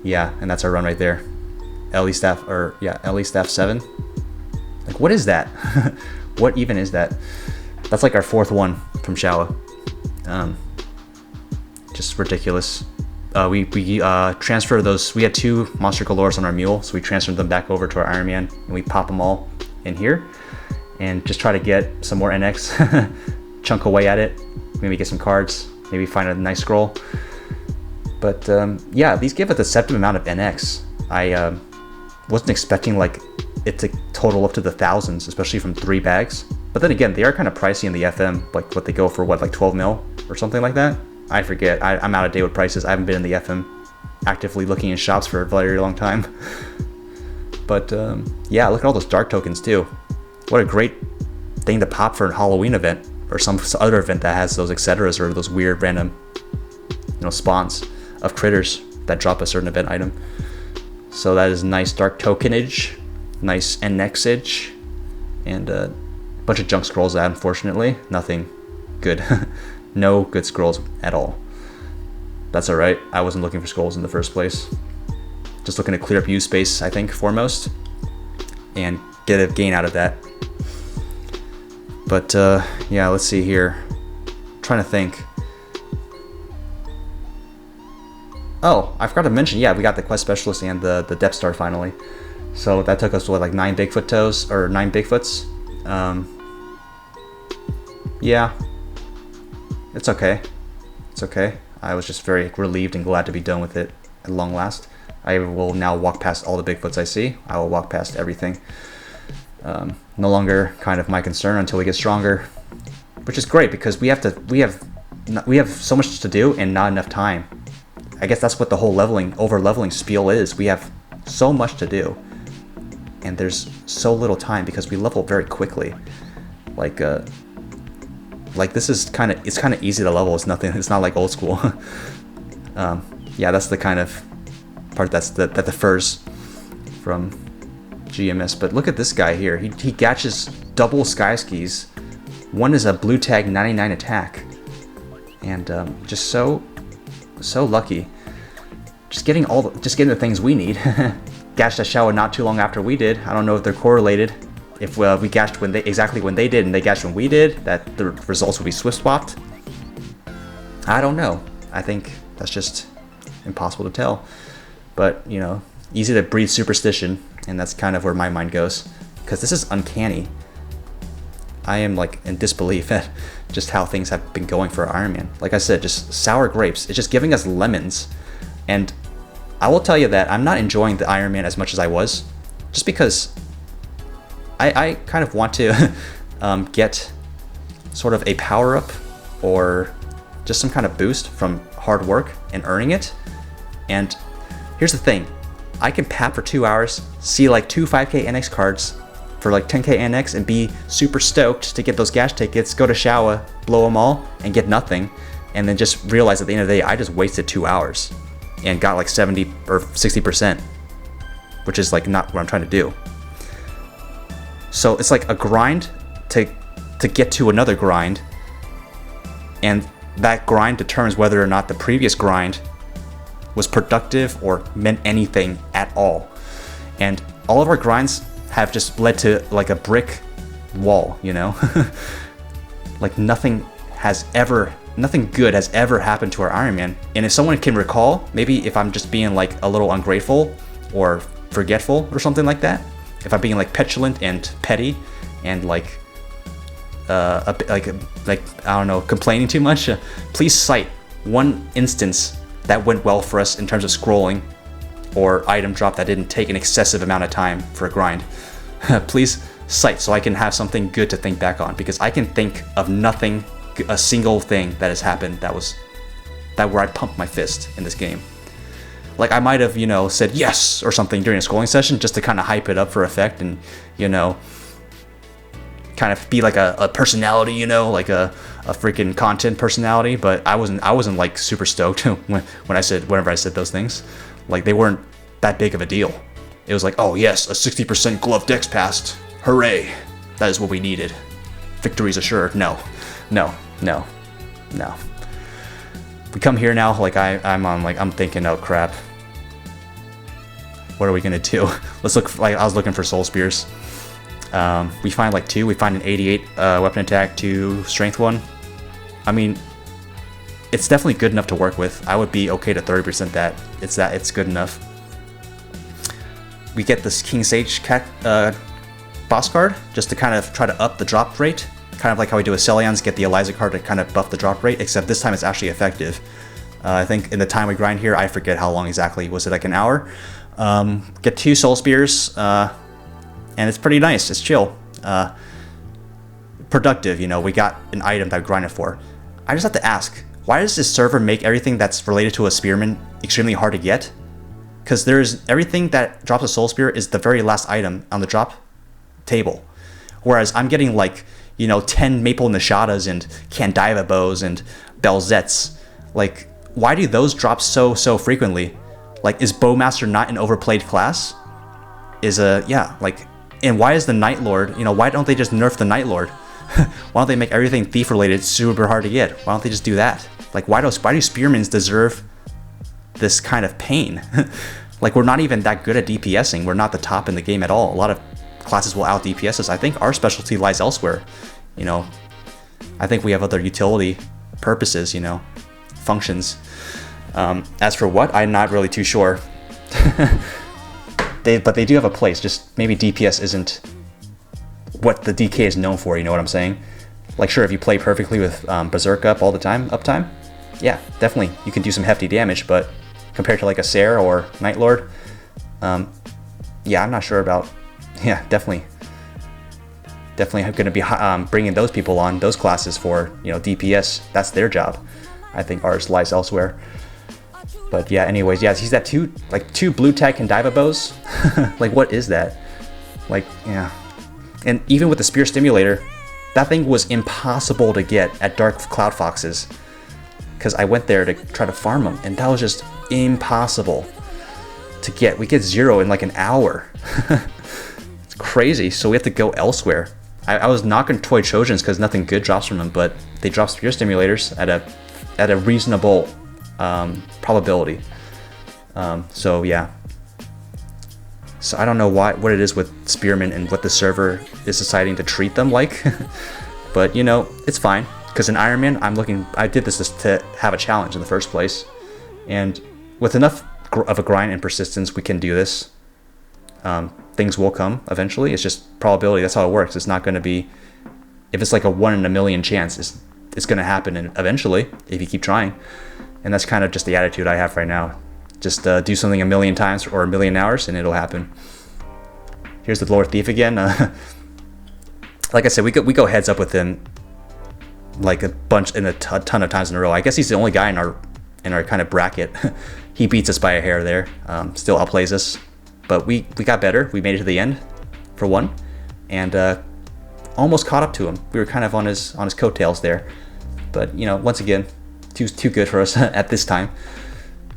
Yeah, and that's our run right there. LE staff 7. Like, what is that? What even is that? That's like our 4th one from Shawa. Just ridiculous. We transferred those. We had 2 Monster Galores on our mule, so we transferred them back over to our Iron Man, and we pop them all in here, and just try to get some more NX, chunk away at it, maybe get some cards, maybe find a nice scroll. But yeah, these give a deceptive amount of NX. I wasn't expecting like it to total up to the thousands, especially from 3 bags. But then again, they are kind of pricey in the FM, like what they go for, what, like 12 mil or something like that? I forget. I'm out of date with prices. I haven't been in the FM actively looking in shops for a very long time. But yeah, look at all those dark tokens too. What a great thing to pop for a Halloween event or some other event that has those etceteras or those weird random, you know, spawns of critters that drop a certain event item. So that is nice dark tokenage, nice NXage, and a bunch of junk scrolls. That unfortunately nothing good. No good scrolls at all. That's alright. I wasn't looking for scrolls in the first place. Just looking to clear up use space, I think, foremost, and get a gain out of that. But yeah, let's see here. I'm trying to think. Oh, I forgot to mention, yeah, we got the quest specialist and the depth star finally. So that took us to what, like 9 Bigfoot toes, or 9 Bigfoots. Yeah, it's okay. It's okay. I was just very relieved and glad to be done with it at long last. I will now walk past all the Bigfoots I see. I will walk past everything. No longer kind of my concern until we get stronger, which is great because we have so much to do and not enough time. I guess that's what the whole over leveling spiel is. We have so much to do, and there's so little time because we level very quickly. Like this is it's kind of easy to level. It's nothing. It's not like old school. Yeah, that's the kind of part that differs from GMS. But look at this guy here. He gatches double sky skis. One is a blue tag 99 attack, and just so lucky. Just getting the things we need. Gashed a Shawa not too long after we did. I don't know if they're correlated. If we gashed exactly when they did and they gashed when we did, that the results would be swift swapped. I don't know. I think that's just impossible to tell. But, you know, easy to breed superstition, and that's kind of where my mind goes. Because this is uncanny. I am like in disbelief at just how things have been going for Iron Man. Like I said, just sour grapes. It's just giving us lemons. And I will tell you that I'm not enjoying the Iron Man as much as I was. Just because I kind of want to get sort of a power-up or just some kind of boost from hard work and earning it. And here's the thing. I can pap for 2 hours, see like 2 5k NX cards for like 10k NX and be super stoked to get those gash tickets, go to Shawa, blow them all, and get nothing. And then just realize at the end of the day, I just wasted 2 hours and got like 70 or 60%, which is like not what I'm trying to do. So it's like a grind to get to another grind, and that grind determines whether or not the previous grind was productive or meant anything at all. And all of our grinds have just led to like a brick wall, you know? Like nothing good has ever happened to our Iron Man. And if someone can recall, maybe if I'm just being like a little ungrateful or forgetful or something like that, if I'm being like petulant and petty and like like I don't know, complaining too much, please cite one instance that went well for us in terms of scrolling or item drop that didn't take an excessive amount of time for a grind. Please cite so I can have something good to think back on, because I can think of nothing, a single thing that has happened that where I pumped my fist in this game. Like I might have, you know, said yes or something during a scrolling session just to kind of hype it up for effect and, you know, kind of be like a personality, you know, like a freaking content personality. But I wasn't like super stoked whenever I said those things. Like they weren't that big of a deal. It was like, oh yes, a 60% glove dex passed. Hooray. That is what we needed. Victory's assured. No. We come here now, like I'm thinking, oh crap. What are we gonna do? Let's look, like I was looking for soul spears. We find like 2, we find an 88 weapon attack, 2 strength 1. I mean, it's definitely good enough to work with. I would be okay to 30% that. It's good enough. We get this King Sage boss card just to kind of try to up the drop rate. Kind of like how we do with Celions, get the Eliza card to kind of buff the drop rate, except this time it's actually effective. I think in the time we grind here, I forget how long exactly. Was it like an hour? Get 2 soul spears, and it's pretty nice. It's chill. Productive, you know, we got an item that we grinded for. I just have to ask, why does this server make everything that's related to a spearman extremely hard to get? Because there's everything that drops a soul spear is the very last item on the drop table. Whereas I'm getting like, you know, 10 Maple Nishadas and Candiva bows and Belzets. Like, why do those drop so frequently? Like, is Bowmaster not an overplayed class? Yeah, like, and why is the Night Lord, you know, why don't they just nerf the Night Lord? Why don't they make everything thief related super hard to get? Why don't they just do that? Like, why do spearmans deserve this kind of pain? Like, we're not even that good at DPSing. We're not the top in the game at all. A lot of classes will out DPS us. I think our specialty lies elsewhere. You know, I think we have other utility purposes, you know, functions. As for what, I'm not really too sure. But they do have a place. Just maybe DPS isn't what the DK is known for. You know what I'm saying? Like, sure, if you play perfectly with Berserk up all the time, uptime, yeah, definitely you can do some hefty damage. But compared to like a Sare or Night Lord, yeah, I'm not sure about. Yeah, definitely going to be bringing those people on, those classes for, you know, DPS. That's their job. I think ours lies elsewhere. But yeah, anyways, yeah, he's got 2 blue tag Candiva bows. Like, what is that? Like, yeah. And even with the Spear Stimulator, that thing was impossible to get at Dark Cloud Foxes. Because I went there to try to farm them, and that was just impossible to get. We get 0 in like an hour. It's crazy, so we have to go elsewhere. I was knocking Toy Trojans because nothing good drops from them, but they drop Spear Stimulators at a reasonable probability. So yeah. So I don't know what it is with Spearmen and what the server is deciding to treat them like. But, you know, it's fine. Because in Iron Man, I did this just to have a challenge in the first place. And with enough of a grind and persistence, we can do this. Things will come eventually. It's just probability. That's how it works. It's not going to be, if it's like a 1 in a million chance, it's going to happen eventually if you keep trying. And that's kind of just the attitude I have right now. Just do something a million times or a million hours and it'll happen. Here's the Lord Thief again. Like I said, we go heads up with him like a bunch in a ton of times in a row. I guess he's the only guy in our kind of bracket. He beats us by a hair there. Still outplays us. But we got better. We made it to the end, for one, and almost caught up to him. We were kind of on his coattails there, but you know, once again, too good for us at this time.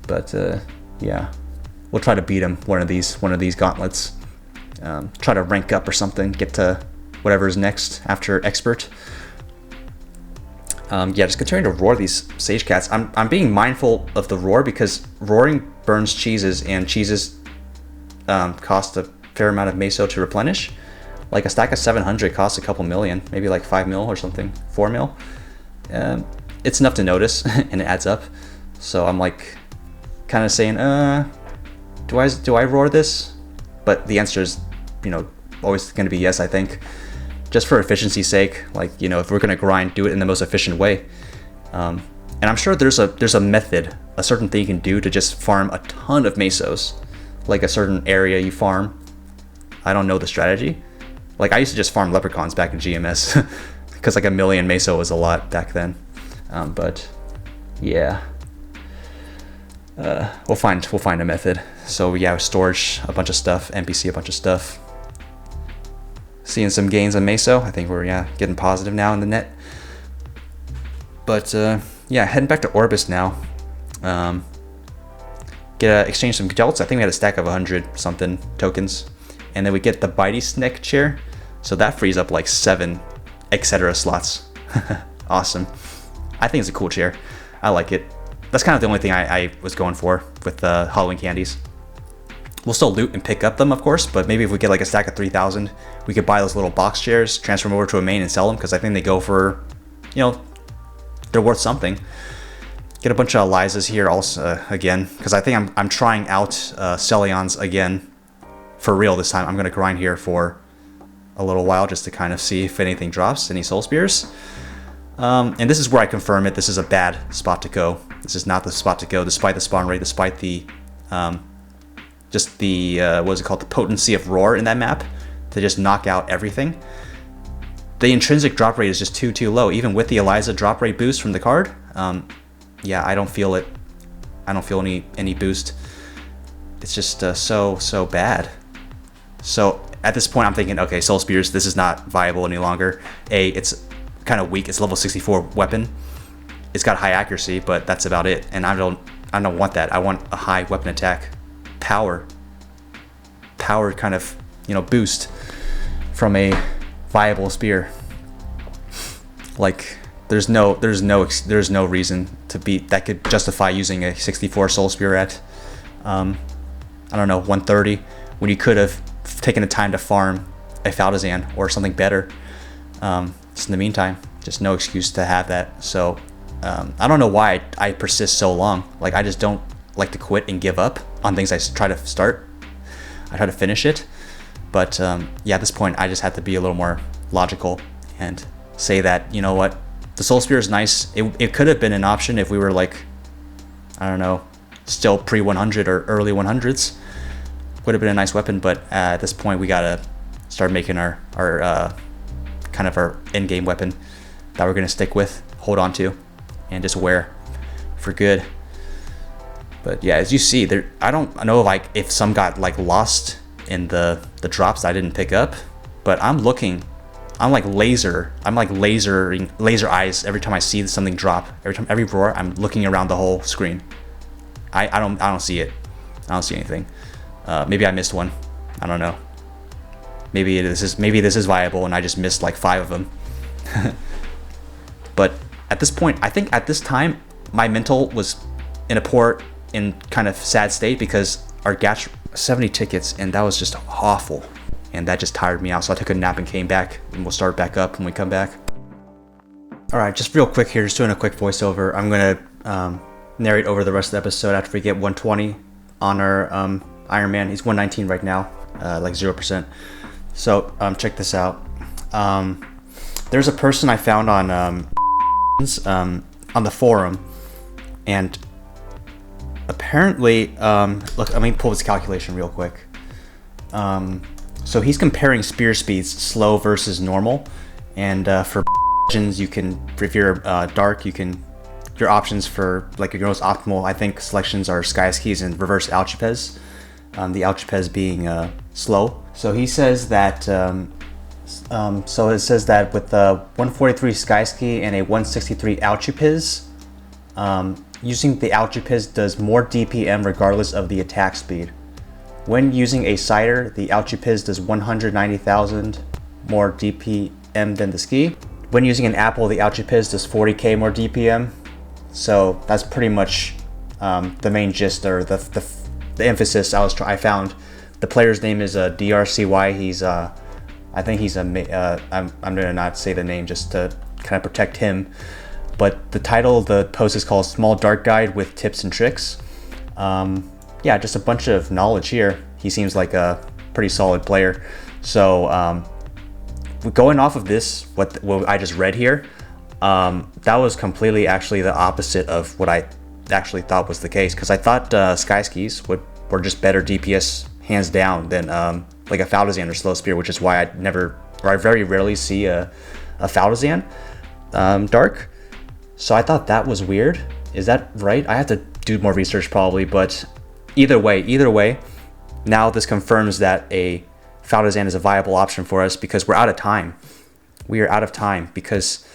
But yeah, we'll try to beat him one of these gauntlets. Try to rank up or something. Get to whatever's next after expert. Yeah, just continuing to roar these Sage Cats. I'm being mindful of the roar because roaring burns cheeses, and cheeses cost a fair amount of meso to replenish. Like a stack of 700 costs a couple million, maybe like 5 mil or something, 4 mil. It's enough to notice, and it adds up. So I'm like, kind of saying, do I roar this? But the answer is, you know, always going to be yes, I think. just for efficiency's sake. Like, you know, if we're gonna grind, do it in the most efficient way. And I'm sure there's a method, a certain thing you can do to just farm a ton of mesos, like a certain area you farm. I don't know the strategy. Like, I used to just farm leprechauns back in GMS because like 1,000,000 meso was a lot back then. But yeah, we'll find a method. So yeah, storage a bunch of stuff, NPC a bunch of stuff. Seeing some gains on meso. I think we're getting positive now in the net. But yeah, heading back to Orbis now. Exchange some gelts. I think we had a stack of 100 something tokens, and then we get the Bitey Snick chair. So that frees up like 7 etc. slots. Awesome. I think it's a cool chair. I like it. That's kind of the only thing I was going for with the Halloween candies. We'll still loot and pick up them, of course, but maybe if we get like a stack of 3,000, we could buy those little box chairs, transfer them over to a main and sell them, because I think they go for, you know, they're worth something. Get a bunch of Elizas here also again, because I think I'm trying out Celions again for real this time. I'm going to grind here for a little while just to kind of see if anything drops, any Soul Spears. And this is where I confirm it. This is a bad spot to go. This is not the spot to go, despite the spawn rate, despite the just the what is it called, the potency of Roar in that map to just knock out everything. The intrinsic drop rate is just too low, even with the Eliza drop rate boost from the card. Yeah, I don't feel it. I don't feel any boost. It's just so bad. So at this point, I'm thinking, okay, Soul Spears, this is not viable any longer. It's kind of weak. It's level 64 weapon. It's got high accuracy, but that's about it. And I don't want that. I want a high weapon attack power kind of, you know, boost from a viable spear. Like, there's no reason to beat that could justify using a 64 Soul Spear at I don't know, 130, when you could have taken the time to farm a Faltizan or something better. Just in the meantime, just no excuse to have that. So I don't know why I persist so long. Like, I just don't like to quit and give up on things I try to start. I try to finish it. But yeah, at this point, I just had to be a little more logical and say that, you know what, the Soul Spear is nice. It could have been an option if we were like, I don't know, still pre-100 or early 100s. Would have been a nice weapon, but at this point, we gotta start making our kind of our end-game weapon that we're gonna stick with, hold on to, and just wear for good. But yeah, as you see, there, I don't know if some got like lost in the drops that I didn't pick up, but I'm like laser eyes every time I see something drop. Every roar, I'm looking around the whole screen. I don't see it. I don't see anything. Maybe I missed one. I don't know. Maybe this is viable and I just missed like 5 of them. But at this point, I think at this time, my mental was in kind of sad state, because our gach 70 tickets, and that was just awful. And that just tired me out. So I took a nap and came back, and we'll start back up when we come back. All right, just real quick here, just doing a quick voiceover. I'm gonna narrate over the rest of the episode after we get 120 on our Iron Man. He's 119 right now, like 0%. So check this out. There's a person I found on the forum, and apparently, look, let me pull this calculation real quick. So he's comparing spear speeds, slow versus normal, and for you can, if you're dark, your options for like your most optimal, I think, selections are Sky Skis and Reverse Alchipez. The Alchipez being slow. So he says that, so it says that with the 143 Sky Ski and a 163 Alchipez, using the Alchipez does more DPM regardless of the attack speed. When using a Cider, the Alchipez does 190,000 more DPM than the Ski. When using an Apple, the Alchipez does 40k more DPM. So that's pretty much the main gist, or the emphasis I found. The player's name is DRCY. He's I think he's I'm gonna not say the name just to kind of protect him. But the title of the post is called Small Dark Guide with Tips and Tricks. Yeah, just a bunch of knowledge here. He seems like a pretty solid player. So going off of this, what I just read here, that was completely actually the opposite of what I actually thought was the case. Because I thought Sky Skis were just better DPS hands down than like a Faltizan or Slow Spear, which is why I very rarely see a Faltizan Dark. So I thought that was weird. Is that right? I have to do more research probably, but either way, now this confirms that a Faltizan is a viable option for us because we're out of time. We are out of time because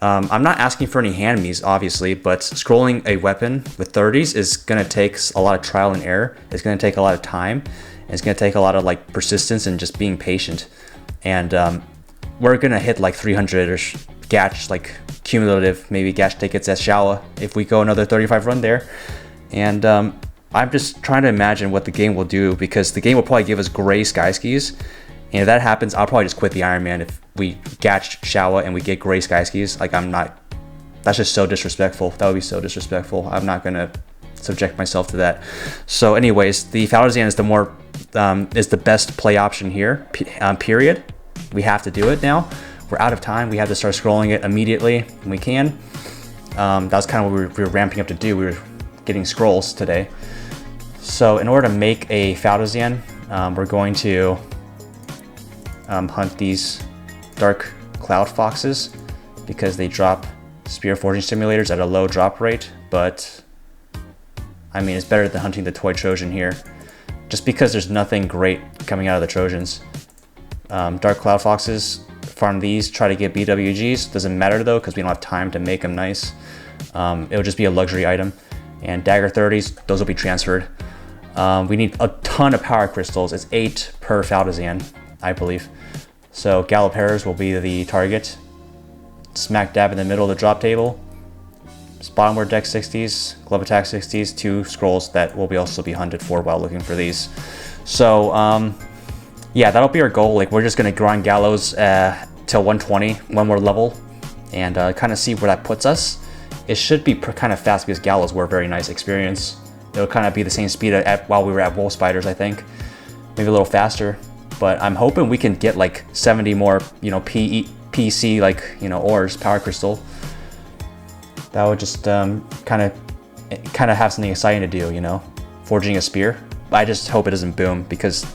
I'm not asking for any hand-me's, obviously, but scrolling a weapon with 30s is going to take a lot of trial and error. It's going to take a lot of time. And it's going to take a lot of like persistence and just being patient. And we're going to hit like 300 or gach, like cumulative, maybe gach tickets at Shawa if we go another 35 run there. And I'm just trying to imagine what the game will do, because the game will probably give us gray Sky Skis. And if that happens, I'll probably just quit the Iron Man if we gach Shawa and we get gray Sky Skis. Like, that's just so disrespectful. That would be so disrespectful. I'm not going to subject myself to that. So anyways, the Faltizan is the best play option here, period. We have to do it now. We're out of time. We have to start scrolling it immediately when we can. That was kind of what we were ramping up to do. We were getting scrolls today. So in order to make a Faltizan, we're going to hunt these dark cloud foxes because they drop spear forging simulators at a low drop rate. But I mean, it's better than hunting the toy Trojan here, just because there's nothing great coming out of the Trojans. Dark cloud foxes, farm these, try to get BWGs. Doesn't matter though, because we don't have time to make them nice. It'll just be a luxury item. And dagger 30s, those will be transferred. We need a ton of power crystals. It's 8 per Faltizan, I believe. So Galloperas will be the target. Smack dab in the middle of the drop table. Bottomward deck 60s, glove attack 60s, 2 scrolls that will also be hunted for while looking for these. So yeah, that'll be our goal. Like, we're just gonna grind Gallows till 120, one more level, and kind of see where that puts us. It should be kind of fast because Gallows were a very nice experience. It'll kind of be the same speed while we were at Wolf Spiders, I think. Maybe a little faster, but I'm hoping we can get like 70 more, PC, like, ores, power crystal. That would just kind of have something exciting to do, forging a spear. I just hope it doesn't boom, because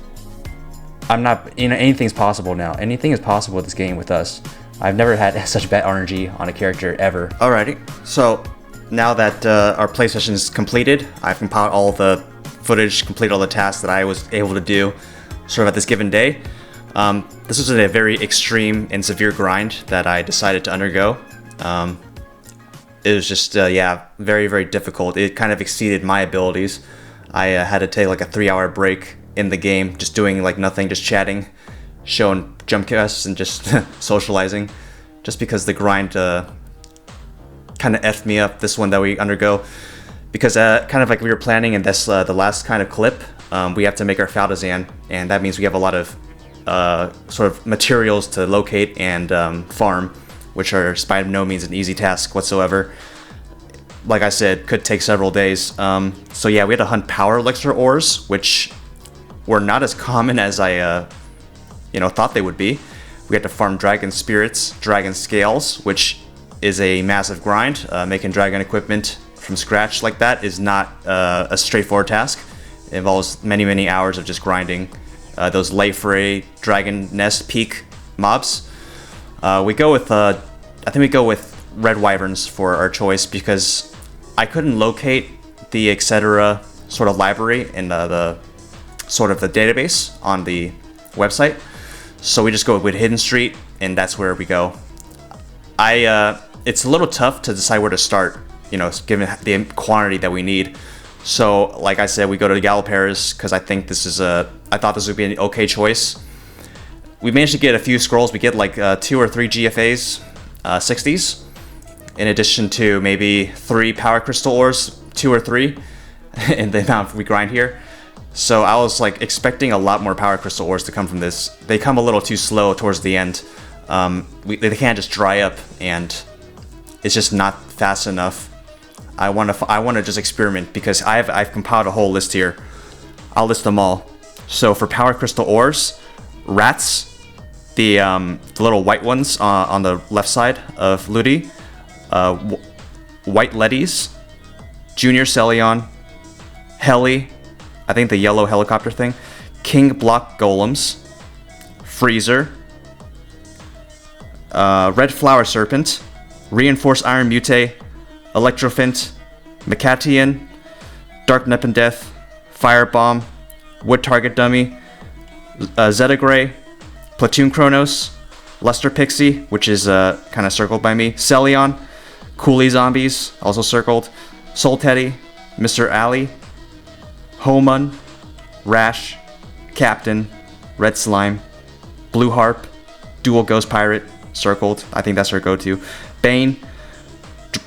I'm not, anything's possible now. Anything is possible with this game with us. I've never had such bad RNG on a character ever. Alrighty, so now that our play session is completed, I've compiled all the footage, completed all the tasks that I was able to do sort of at this given day. This was a very extreme and severe grind that I decided to undergo. It was just, yeah, very, very difficult. It kind of exceeded my abilities. I had to take like a 3-hour break in the game, just doing like nothing, just chatting, showing jump quests, and just socializing, just because the grind kind of effed me up, this one that we undergo. Because kind of like we were planning in this, the last kind of clip, we have to make our Faltizan, and that means we have a lot of sort of materials to locate and farm, which are by no means an easy task whatsoever. Like I said, could take several days. So yeah, we had to hunt power elixir ores, which were not as common as I thought they would be. We had to farm dragon spirits, dragon scales, which is a massive grind. Making dragon equipment from scratch like that is not a straightforward task. It involves many, many hours of just grinding those Layfrey dragon nest peak mobs. We go with, I think we go with red wyverns for our choice, because I couldn't locate the etc. sort of library in the sort of the database on the website. So we just go with Hidden Street, and that's where we go. It's a little tough to decide where to start, given the quantity that we need. So like I said, we go to the Galloperas because I think I thought this would be an okay choice. We managed to get a few scrolls. We get like 2 or 3 GFAs, 60s, in addition to maybe 3 power crystal ores, 2 or 3, in the amount we grind here. So I was like expecting a lot more power crystal ores to come from this. They come a little too slow towards the end. They can't just dry up, and it's just not fast enough. I want to just experiment, because I've compiled a whole list here. I'll list them all. So for power crystal ores, rats, the little white ones on the left side of Ludi, White Letties, Junior Celion, Heli, I think the yellow helicopter thing, King Block Golems, Freezer, Red Flower Serpent, Reinforced Iron Mute, Electrofint, Macatian, Dark Nepenteth, Firebomb, Wood Target Dummy, Zeta Gray, Platoon Kronos, Luster Pixie, which is kind of circled by me, Celion, Coolie Zombies, also circled, Soul Teddy, Mr. Ali, Homun, Rash, Captain, Red Slime, Blue Harp, Dual Ghost Pirate, circled, I think that's her go-to, Bane,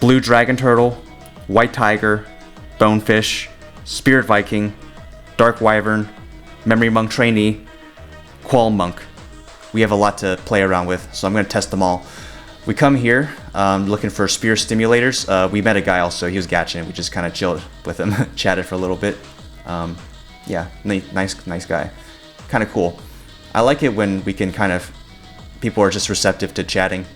Blue Dragon Turtle, White Tiger, Bonefish, Spirit Viking, Dark Wyvern, Memory Monk Trainee, Qualm Monk. We have a lot to play around with, so I'm going to test them all. We come here looking for spear stimulators. We met a guy also, he was gaching. We just kind of chilled with him, chatted for a little bit. Yeah, nice guy. Kind of cool. I like it when we can kind of, people are just receptive to chatting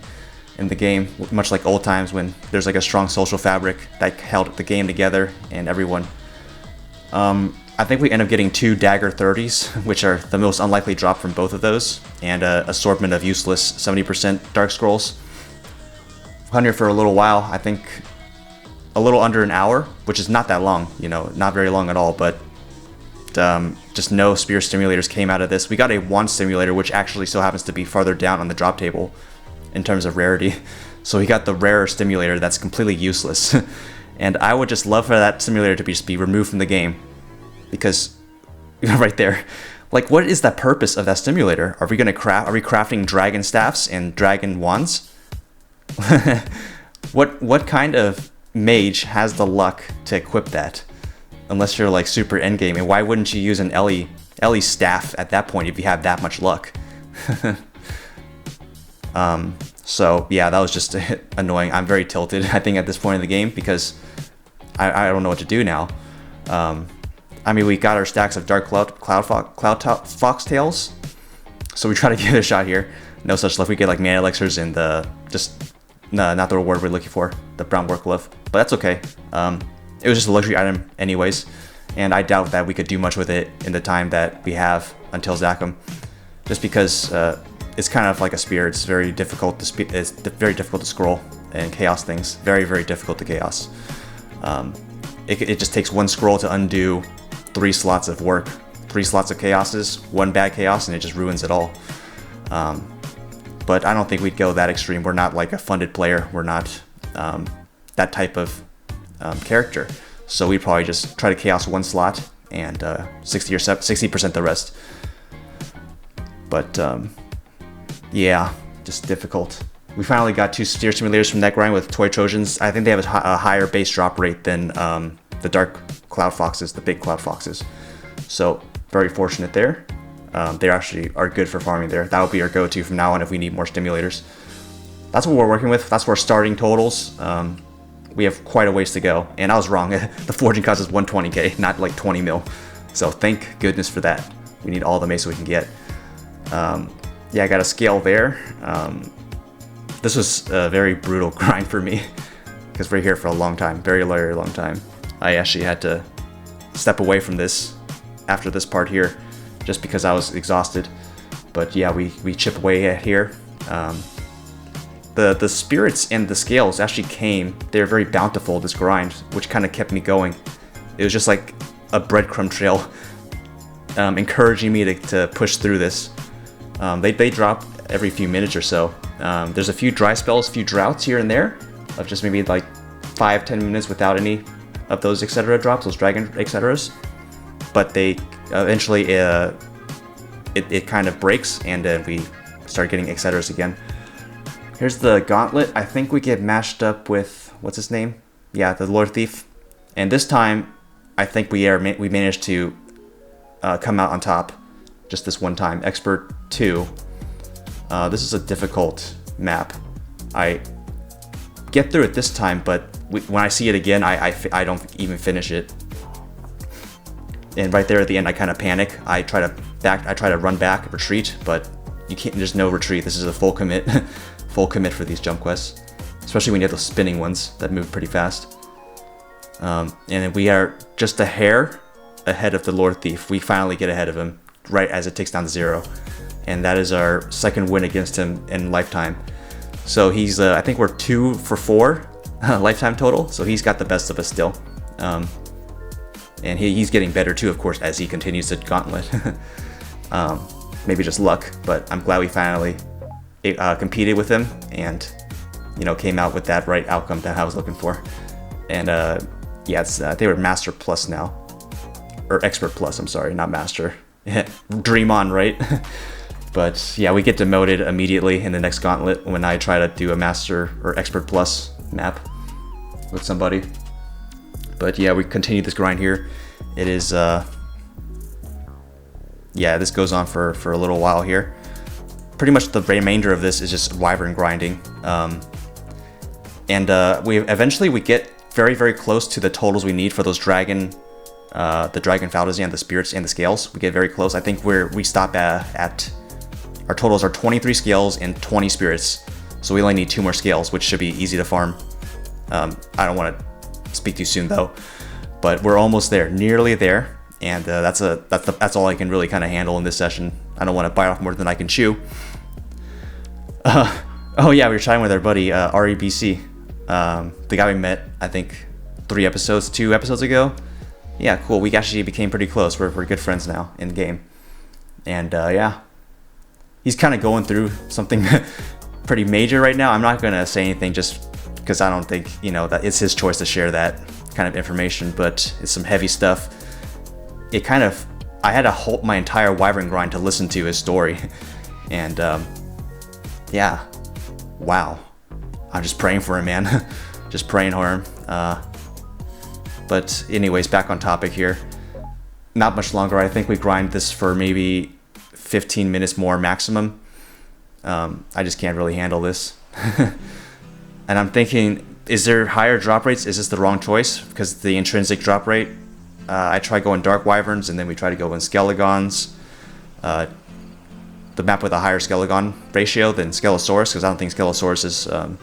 in the game, much like old times when there's like a strong social fabric that held the game together and everyone. I think we end up getting 2 Dagger 30s, which are the most unlikely drop from both of those, and an assortment of useless 70% Dark Scrolls. Hung here for a little while, I think a little under an hour, which is not that long, you know, not very long at all, but just no spear stimulators came out of this. We got a wand stimulator, which actually still happens to be farther down on the drop table in terms of rarity. So we got the rarer stimulator that's completely useless. And I would just love for that stimulator to just be removed from the game. Because, right there, like, what is the purpose of that stimulator? Are we gonna are we crafting dragon staffs and dragon wands? What kind of mage has the luck to equip that? Unless you're like super endgame, and why wouldn't you use an Ellie staff at that point if you have that much luck? So yeah, that was just annoying. I'm very tilted, I think, at this point in the game because I don't know what to do now. I mean, we got our stacks of Dark Cloud Foxtails, so we try to give it a shot here. No such luck. We get like mana elixirs and not the reward we're looking for, the brown work glove, but that's okay. It was just a luxury item anyways, and I doubt that we could do much with it in the time that we have until Zakum, just because it's kind of like a spear. It's very difficult to scroll and chaos things. Very difficult to chaos. It just takes 1 scroll to undo 3 slots of work, 3 slots of chaoses, 1 bad chaos, and it just ruins it all. But I don't think we'd go that extreme. We're not like a funded player. We're not that type of character. So we'd probably just try to chaos 1 slot and 60% the rest. But yeah, just difficult. We finally got 2 steer simulators from that grind with Toy Trojans. I think they have a higher base drop rate than the Dark Cloud Foxes, the big Cloud Foxes. So very fortunate there. They actually are good for farming there. That will be our go-to from now on if we need more stimulators. That's what we're working with. That's our starting totals. We have quite a ways to go. And I was wrong. The forging cost is 120k, not like 20 mil. So thank goodness for that. We need all the mesa we can get. Yeah, I got a scale there. This was a very brutal grind for me because we're here for a long time, very long time. I actually had to step away from this after this part here just because I was exhausted. But yeah, we chip away at here. The spirits and the scales actually came. They're very bountiful, this grind, which kind of kept me going. It was just like a breadcrumb trail encouraging me to push through this. They drop every few minutes or so. There's a few dry spells, a few droughts here and there of just maybe like 5-10 minutes without any of those etc drops, those dragon etceteras. But they eventually it kind of breaks, and then we start getting etceteras again. Here's the Gauntlet. I think we get mashed up with, what's his name? Yeah, the Lord Thief. And this time, I think we managed to come out on top. Just this one time. Expert 2. This is a difficult map. I get through it this time, but when I see it again, I don't even finish it. And right there at the end, I kind of panic. I try to run back, retreat, but You can't. There's no retreat. This is a full commit, full commit for these jump quests, especially when you have those spinning ones that move pretty fast. And we are just a hair ahead of the Lord Thief. We finally get ahead of him right as it ticks down to 0, and that is our second win against him in lifetime. So he's I think we're 2 for 4 lifetime total. So he's got the best of us still, and he's getting better too, of course, as he continues to Gauntlet. Maybe just luck, but I'm glad we finally competed with him and came out with that right outcome that I was looking for. And yeah, it's they were Master Plus now, or Expert Plus. I'm sorry, not Master. Dream on, right? But yeah, we get demoted immediately in the next Gauntlet when I try to do a Master or Expert Plus map with somebody. But yeah, we continue this grind here. It is yeah, this goes on for a little while here. Pretty much the remainder of this is just wyvern grinding, and we eventually get very close to the totals we need for those dragon, the dragon Faltizan, the spirits, and the scales. We get very close. I think we stop at our totals are 23 scales and 20 spirits, so we only need 2 more scales, which should be easy to farm. I don't want to speak too soon though, but we're almost there, nearly there. And that's all I can really kind of handle in this session. I don't want to bite off more than I can chew. Oh yeah, we were chatting with our buddy REBC, the guy we met I think 2 episodes ago. Yeah, cool. We actually became pretty close. We're good friends now in game, and yeah, he's kind of going through something pretty major right now. I'm not gonna say anything just because I don't think that it's his choice to share that kind of information, but it's some heavy stuff. I had to halt my entire wyvern grind to listen to his story, and yeah, wow, I'm just praying for him, man. Just praying for him. But anyways, back on topic here. Not much longer. I think we grind this for maybe 15 minutes more maximum. I just can't really handle this. And I'm thinking, is there higher drop rates? Is this the wrong choice? Because the intrinsic drop rate, I try going Dark Wyverns, and then we try to go in Skelegons. The map with a higher Skelegon ratio than Skelosaurus, because I don't think Skelosaurus is... or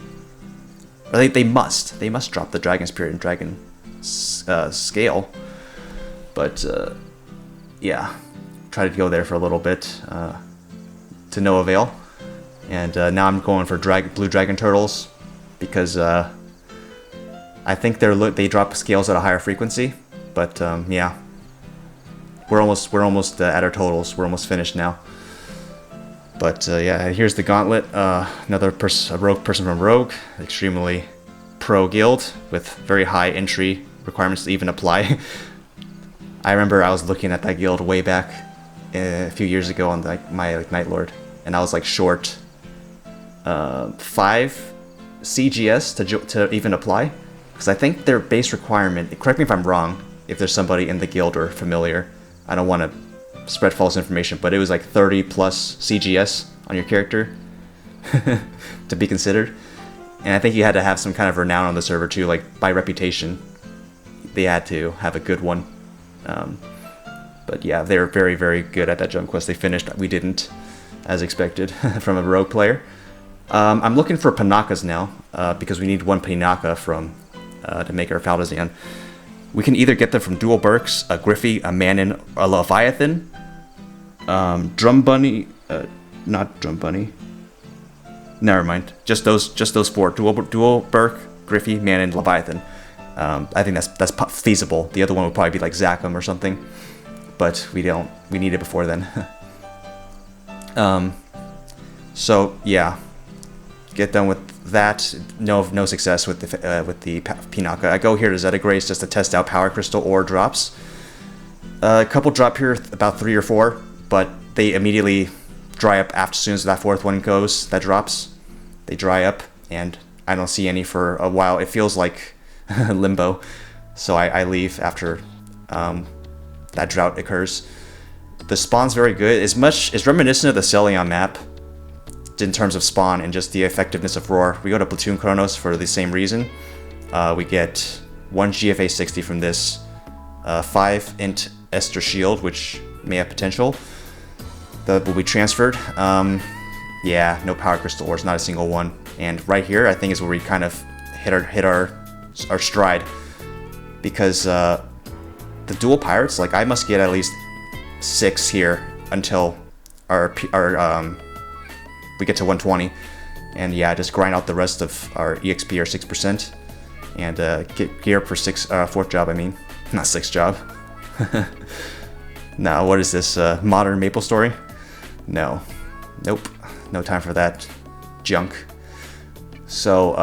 they must drop the Dragon Spirit and Dragon Scale. But, yeah. Try to go there for a little bit, to no avail. And now I'm going for Blue Dragon Turtles, because I think they drop scales at a higher frequency. But yeah, we're almost at our totals. We're almost finished now. But yeah, here's the Gauntlet. Another a rogue person from Rogue, extremely pro guild with very high entry requirements to even apply. I remember I was looking at that guild way back a few years ago on my Night Lord, and I was like short 5 CGS to even apply, because I think their base requirement. Correct me if I'm wrong. If there's somebody in the guild or familiar, I don't want to spread false information, but it was like 30 plus CGS on your character to be considered. And I think you had to have some kind of renown on the server too, like by reputation. They had to have a good one. But yeah, they're very good at that jump quest. They finished, we didn't, as expected from a rogue player. I'm looking for Pinakas now, because we need 1 Pinaka to make our Faltizan. We can either get them from Dual Burks, a Griffey, a Manon, a Leviathan, Drum Bunny, not Drum Bunny. Never mind. Just those 4: Dual Burk, Griffey, Manon, Leviathan. I think that's feasible. The other one would probably be like Zakum or something, but we need it before then. So yeah, get done with that. No success with the Pinaka. I go here to Zetagrace just to test out Power Crystal ore drops. A couple drop here, about 3 or 4, but they immediately dry up as soon as that 4th one goes. That drops, they dry up, and I don't see any for a while. It feels like limbo, so I leave after that drought occurs. The spawn's very good. It's reminiscent of the Celion map in terms of spawn and just the effectiveness of Roar. We go to Platoon Chronos for the same reason. We get 1 GFA 60 from this, 5 int Esther Shield, which may have potential. that will be transferred. Yeah, no power crystal ores, not a single one. And right here, I think is where we kind of hit our stride, because the dual pirates, like I must get at least 6 here until our we get to 120, and yeah, just grind out the rest of our EXP or 6%, and get gear up for 4th job. I mean, not 6th job. Now, what is this? Modern Maple story? No, nope, no time for that junk. So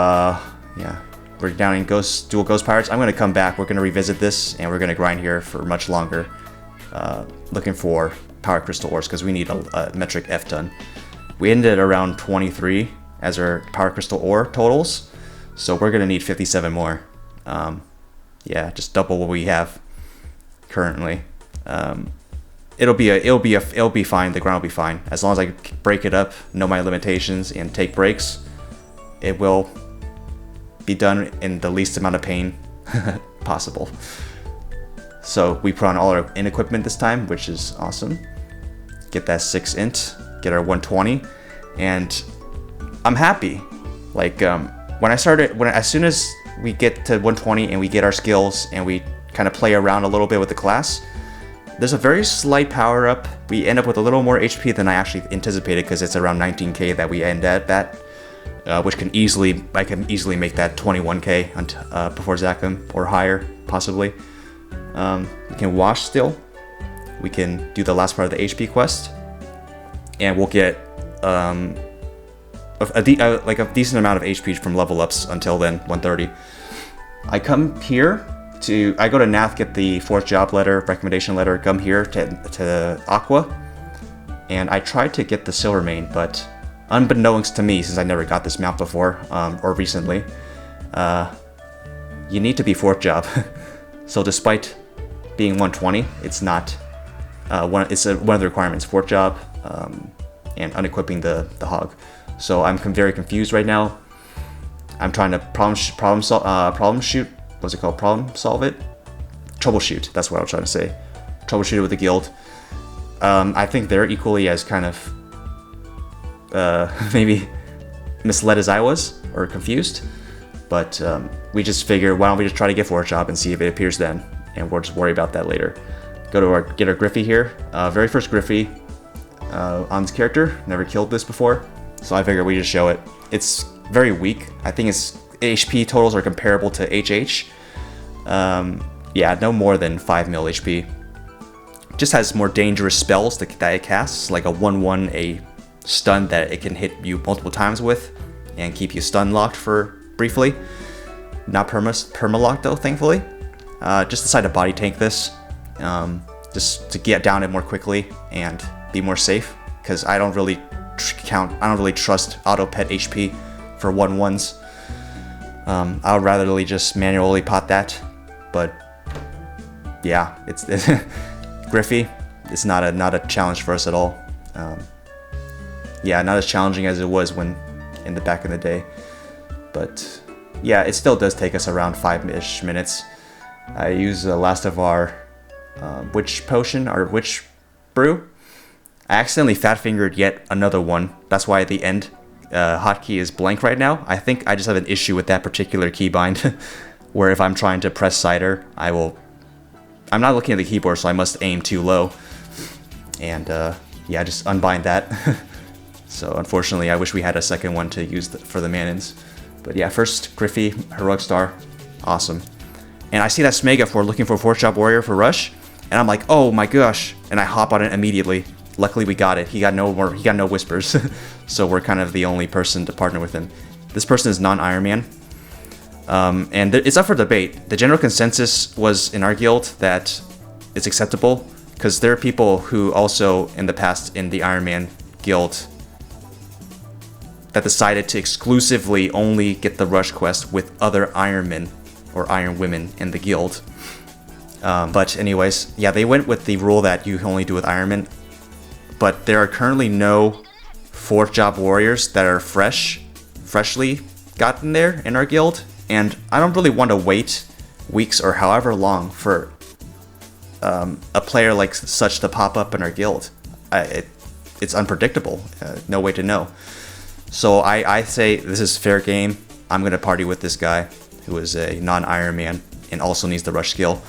yeah, we're down in dual ghost pirates. I'm gonna come back. We're gonna revisit this, and we're gonna grind here for much longer, looking for power crystal ores because we need a metric F done. We ended around 23 as our power crystal ore totals, so we're gonna need 57 more. Yeah, just double what we have currently. It'll be fine. The ground will be fine as long as I break it up, know my limitations, and take breaks. It will be done in the least amount of pain possible. So we put on all our int equipment this time, which is awesome. Get that 6 int, get our 120, and I'm happy. Like as soon as we get to 120 and we get our skills and we kind of play around a little bit with the class, there's a very slight power up. We end up with a little more HP than I actually anticipated because it's around 19k that we end at that. Which I can easily make that 21k before Zakum, or higher, possibly. We can wash still. We can do the last part of the HP quest, and we'll get a decent amount of HP from level ups until then, 130. I go to Nath, get the 4th job letter, recommendation letter, come here to Aqua, and I tried to get the Silvermane, but unbeknownst to me, since I never got this mount before, or recently, you need to be 4th job. So despite being 120, it's not one of the requirements, 4th job, and unequipping the hog. So I'm very confused right now. I'm trying to troubleshoot it. Troubleshoot, that's what I was trying to say. Troubleshoot it with the guild. I think they're equally as kind of maybe misled as I was, or confused, but we just figure, why don't we just try to get 4th job and see if it appears then, and we'll just worry about that later. Get our Griffey here, very first Griffey on this character, never killed this before, so I figured we just show it. It's very weak. I think its HP totals are comparable to HH. Yeah, no more than 5 mil HP. Just has more dangerous spells that it casts, like a 1/1 a stun that it can hit you multiple times with and keep you stun locked for briefly. Not perma-locked though, thankfully. Just decided to body tank this, just to get down it more quickly and be more safe, because I don't really trust auto pet HP for 1/1s. I would rather just manually pot that, but yeah, it's Griffey. It's not a challenge for us at all. Yeah, not as challenging as it was when in the back in the day, but yeah, it still does take us around 5-ish minutes. I use the last of our witch potion, our witch brew. I accidentally fat fingered yet another one. That's why at the end hotkey is blank right now. I think I just have an issue with that particular keybind, where if I'm trying to press cider, I'm not looking at the keyboard, so I must aim too low, and yeah, just unbind that. So unfortunately, I wish we had a second one to use for the Manons. But yeah, first Griffey, Heroic Star, awesome. And I see that Smega for looking for 4th job warrior for rush, and I'm like, oh my gosh, and I hop on it immediately. Luckily we got it. He got no whispers, so we're kind of the only person to partner with him. This person is non-Iron Man, and it's up for debate. The general consensus was in our guild that it's acceptable, because there are people who also in the past in the Iron Man guild that decided to exclusively only get the rush quest with other Iron Men or Iron Women in the guild. But anyways, yeah, they went with the rule that you can only do with Iron Men. But there are currently no 4th job warriors that are freshly gotten there in our guild, and I don't really want to wait weeks or however long for a player like such to pop up in our guild. it's unpredictable. No way to know. So I say this is fair game. I'm gonna party with this guy who is a non-Iron Man and also needs the rush skill.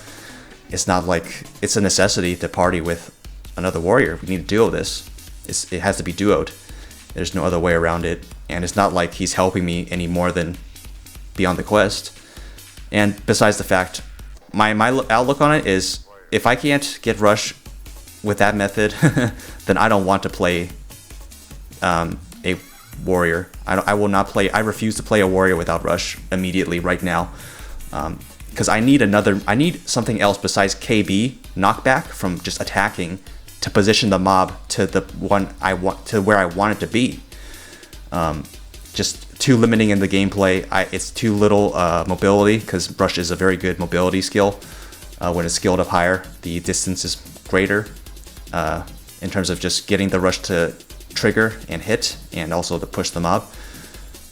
It's not like it's a necessity to party with another warrior. We need to duo this. It has to be duoed. There's no other way around it. And it's not like he's helping me any more than beyond the quest. And besides the fact, my outlook on it is, if I can't get rush with that method, then I don't want to play a warrior. I will not play. I refuse to play a warrior without rush immediately right now, because I need something else besides KB knockback from just attacking to position the mob to the one I want, to where I want it to be. Just too limiting in the gameplay. It's too little mobility, because rush is a very good mobility skill. When it's skilled up higher, the distance is greater in terms of just getting the rush to trigger and hit, and also to push the mob.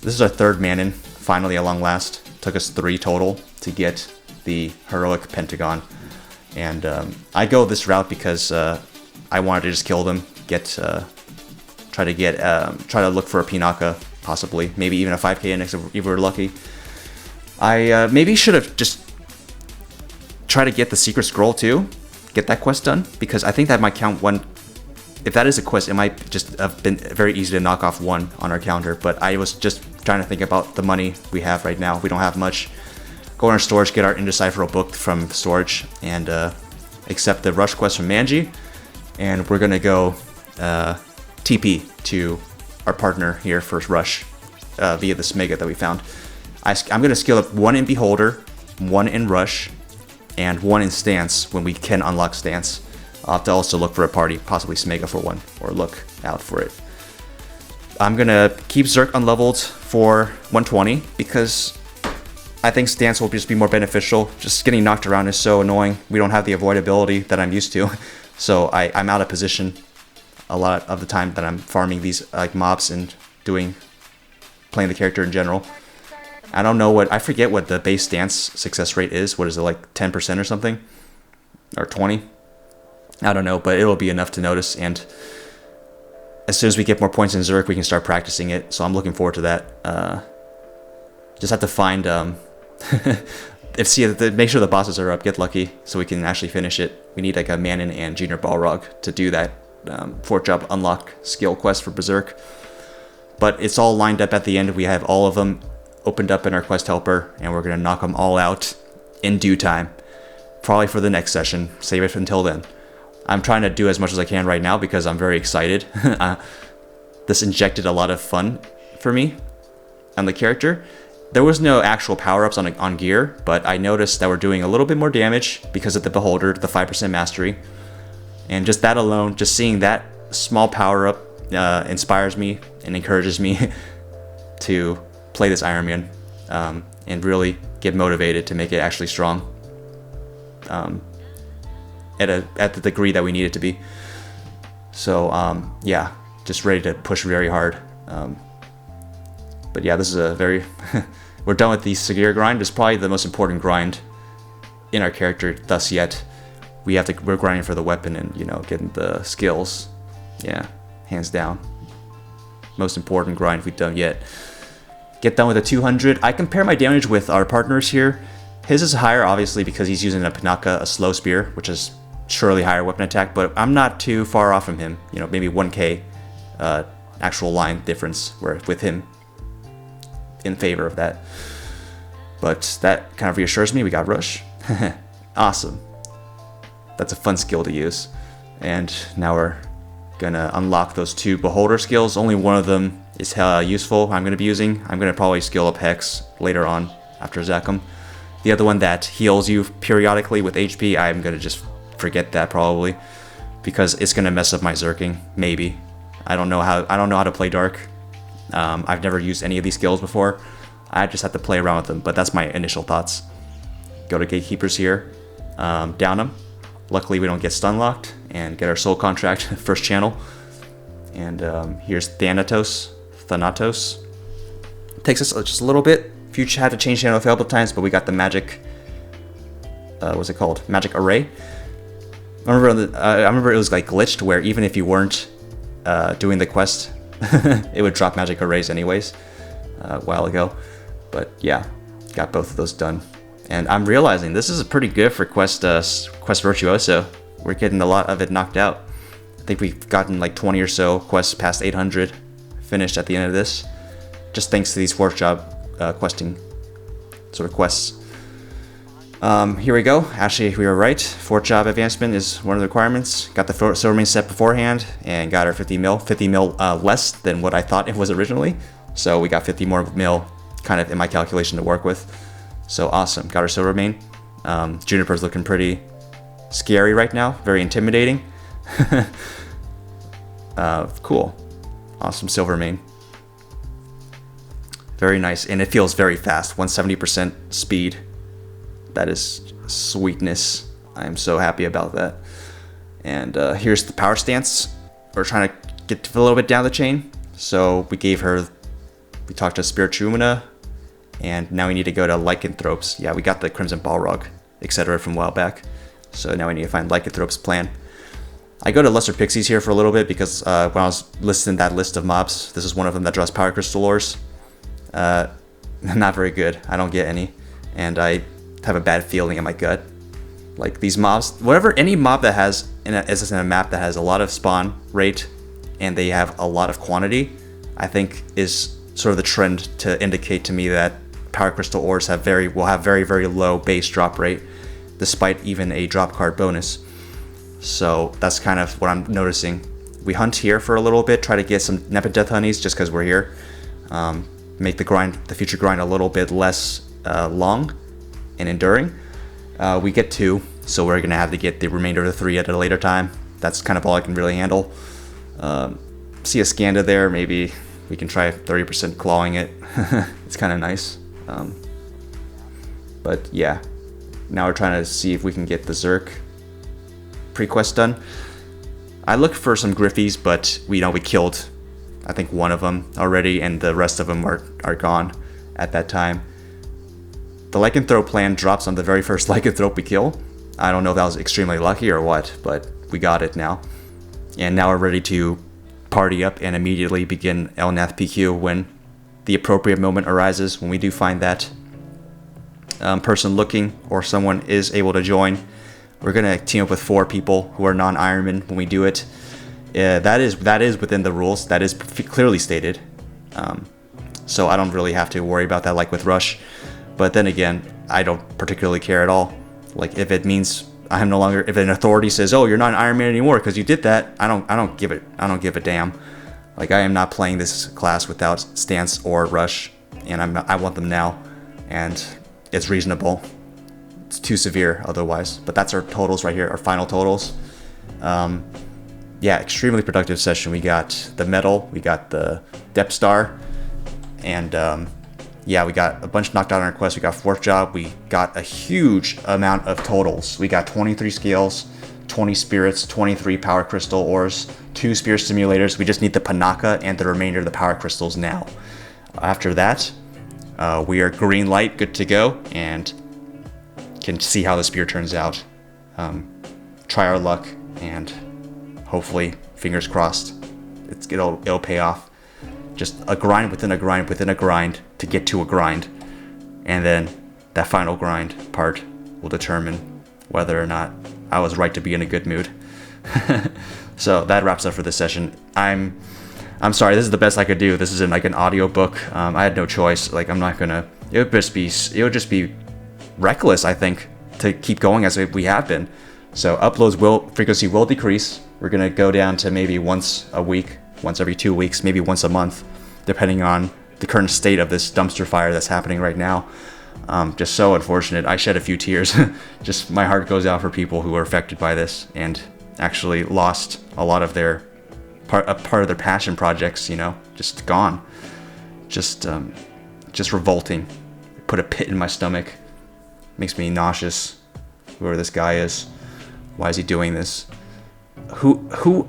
This is our third Manon, finally at long last. Took us 3 total to get the heroic Pentagon, and I go this route because I wanted to just kill them, try to look for a Pinaka, possibly, maybe even a 5k index if we're lucky. I maybe should have just tried to get the secret scroll too, get that quest done, because I think that might count one. If that is a quest, it might just have been very easy to knock off 1 on our counter, but I was just trying to think about the money we have right now. We don't have much. Go in our storage, get our indecipherable book from storage, and accept the rush quest from Manji, and we're gonna go TP to our partner here for rush via this mega that we found. I'm gonna skill up 1 in Beholder, 1 in Rush, and 1 in Stance when we can unlock Stance. I'll have to also look for a party, possibly Smega for 1, or look out for it. I'm gonna keep Zerk unleveled for 120 because I think Stance will just be more beneficial. Just getting knocked around is so annoying. We don't have the avoidability that I'm used to, so I'm out of position a lot of the time that I'm farming these like mobs and playing the character in general. I don't know I forget what the base Stance success rate is. What is it, like 10% or something? Or 20? I don't know, but it'll be enough to notice, and as soon as we get more points in Zerk, we can start practicing it, so I'm looking forward to that. Just have to find, make sure the bosses are up, get lucky, so we can actually finish it. We need like a Manon and Junior Balrog to do that 4-job unlock skill quest for Berserk. But it's all lined up at the end. We have all of them opened up in our quest helper, and we're going to knock them all out in due time. Probably for the next session. Save it until then. I'm trying to do as much as I can right now because I'm very excited. This injected a lot of fun for me on the character. There was no actual power-ups on gear, but I noticed that we're doing a little bit more damage because of the Beholder, the 5% mastery. And just that alone, just seeing that small power-up inspires me and encourages me to play this Iron Man and really get motivated to make it actually strong. At the degree that we need it to be. So yeah, just ready to push very hard. But yeah, this is a very we're done with the Sagir grind. It's probably the most important grind in our character thus yet. We're grinding for the weapon and, you know, getting the skills. Yeah, hands down. Most important grind we've done yet. Get done with a 200. I compare my damage with our partners here. His is higher, obviously, because he's using a Pinaka, a slow spear, which is surely higher weapon attack, but I'm not too far off from him. You know, maybe 1k actual line difference with him in favor of that. But that kind of reassures me. We got Rush. Awesome. That's a fun skill to use. And now we're gonna unlock those 2 Beholder skills. Only one of them is useful. I'm gonna be using. I'm gonna probably skill up Hex later on after Zakum. The other one that heals you periodically with HP, I'm gonna just forget that probably, because it's gonna mess up my Zerking. Maybe. I don't know how to play Dark. I've never used any of these skills before. I just have to play around with them, but that's my initial thoughts. Go to Gatekeepers here, down them. Luckily we don't get stun locked, and get our soul contract first channel. And here's Thanatos. Takes us just a little bit. Future had to change channel a couple times, but we got the magic. What's it called? Magic array. I remember it was like glitched, where even if you weren't doing the quest, it would drop magic arrays anyways a while ago. But yeah, got both of those done. And I'm realizing this is pretty good for Quest Virtuoso. We're getting a lot of it knocked out. I think we've gotten like 20 or so quests past 800 finished at the end of this, just thanks to these 4th job questing sort of quests. Here we go. Actually, we were right. 4th job advancement is one of the requirements. Got the Silvermane set beforehand and got our 50 mil less than what I thought it was originally. So we got 50 more mil kind of in my calculation to work with. So awesome. Got our Silvermane. Juniper's looking pretty scary right now. Very intimidating. Cool. Awesome Silvermane. Very nice. And it feels very fast. 170% speed. That is sweetness. I am so happy about that. And here's the power stance. We're trying to get a little bit down the chain. So we talked to Spiritumina, and now we need to go to Lycanthropes. Yeah, we got the Crimson Balrog, etc. from a while back. So now we need to find Lycanthrope's plan. I go to Lesser Pixies here for a little bit because when I was listing that list of mobs, this is one of them that draws Power Crystal ores. Not very good. I don't get any. And I have a bad feeling in my gut. Like these mobs, any mob that is in a map that has a lot of spawn rate and they have a lot of quantity, I think is sort of the trend to indicate to me that Power Crystal ores will have very, very low base drop rate, despite even a drop card bonus. So that's kind of what I'm noticing. We hunt here for a little bit, try to get some Nepenteth honeys just because we're here. Make the future grind a little bit less long and enduring. We get 2, so we're gonna have to get the remainder of the 3 at a later time. That's kind of all I can really handle. See a Skanda there, maybe we can try 30% clawing it. It's kind of nice. But yeah, now we're trying to see if we can get the Zerk pre-quest done. I looked for some Griffies, but we killed I think one of them already, and the rest of them are gone at that time. The Lycanthrope plan drops on the very first Lycanthrope we kill. I don't know if that was extremely lucky or what, but we got it now. And now we're ready to party up and immediately begin Elnath PQ when the appropriate moment arises, when we do find that person looking or someone is able to join. We're going to team up with 4 people who are non-Ironman when we do it. That is within the rules. That is clearly stated. So I don't really have to worry about that like with Rush. But then again, I don't particularly care at all. Like if it means I'm no longer, if an authority says, "Oh, you're not an Iron Man anymore because you did that," I don't give a damn. Like I am not playing this class without stance or rush, and I want them now, and it's reasonable. It's too severe otherwise. But that's our totals right here, our final totals. Yeah, extremely productive session. We got the medal, we got the Dep Star, and yeah, we got a bunch knocked out on our quest. We got 4th job. We got a huge amount of totals. We got 23 scales, 20 spirits, 23 power crystal ores, 2 spear stimulators. We just need the Panaka and the remainder of the power crystals now. After that, we are green light, good to go, and can see how the spear turns out. Try our luck, and hopefully, fingers crossed, it'll pay off. Just a grind within a grind within a grind to get to a grind, and then that final grind part will determine whether or not I was right to be in a good mood. So that wraps up for this session. I'm sorry, this is the best I could do. This isn't like an audio book. I had no choice. Like I'm not gonna. It would just be reckless, I think, to keep going as we have been. So frequency will decrease. We're gonna go down to maybe once a week, once every 2 weeks, maybe once a month, depending on the current state of this dumpster fire that's happening right now. Just so unfortunate. I shed a few tears. Just my heart goes out for people who are affected by this and actually lost a lot of their part of their passion projects. Just gone. Just revolting. Put a pit in my stomach. Makes me nauseous. Whoever this guy is, why is he doing this? Who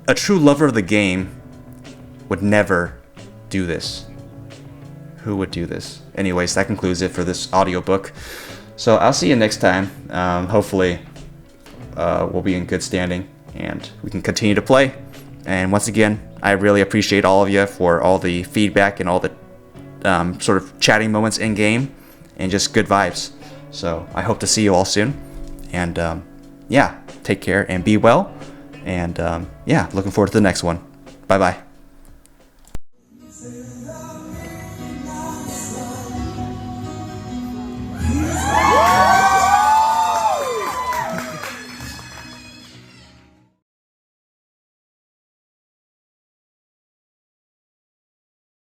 a true lover of the game would never do this. Who would do this? Anyways, that concludes it for this audiobook. So I'll see you next time. Hopefully we'll be in good standing and we can continue to play. And once again, I really appreciate all of you for all the feedback and all the sort of chatting moments in game and just good vibes. So I hope to see you all soon. And yeah, take care and be well. And yeah, looking forward to the next one. Bye bye.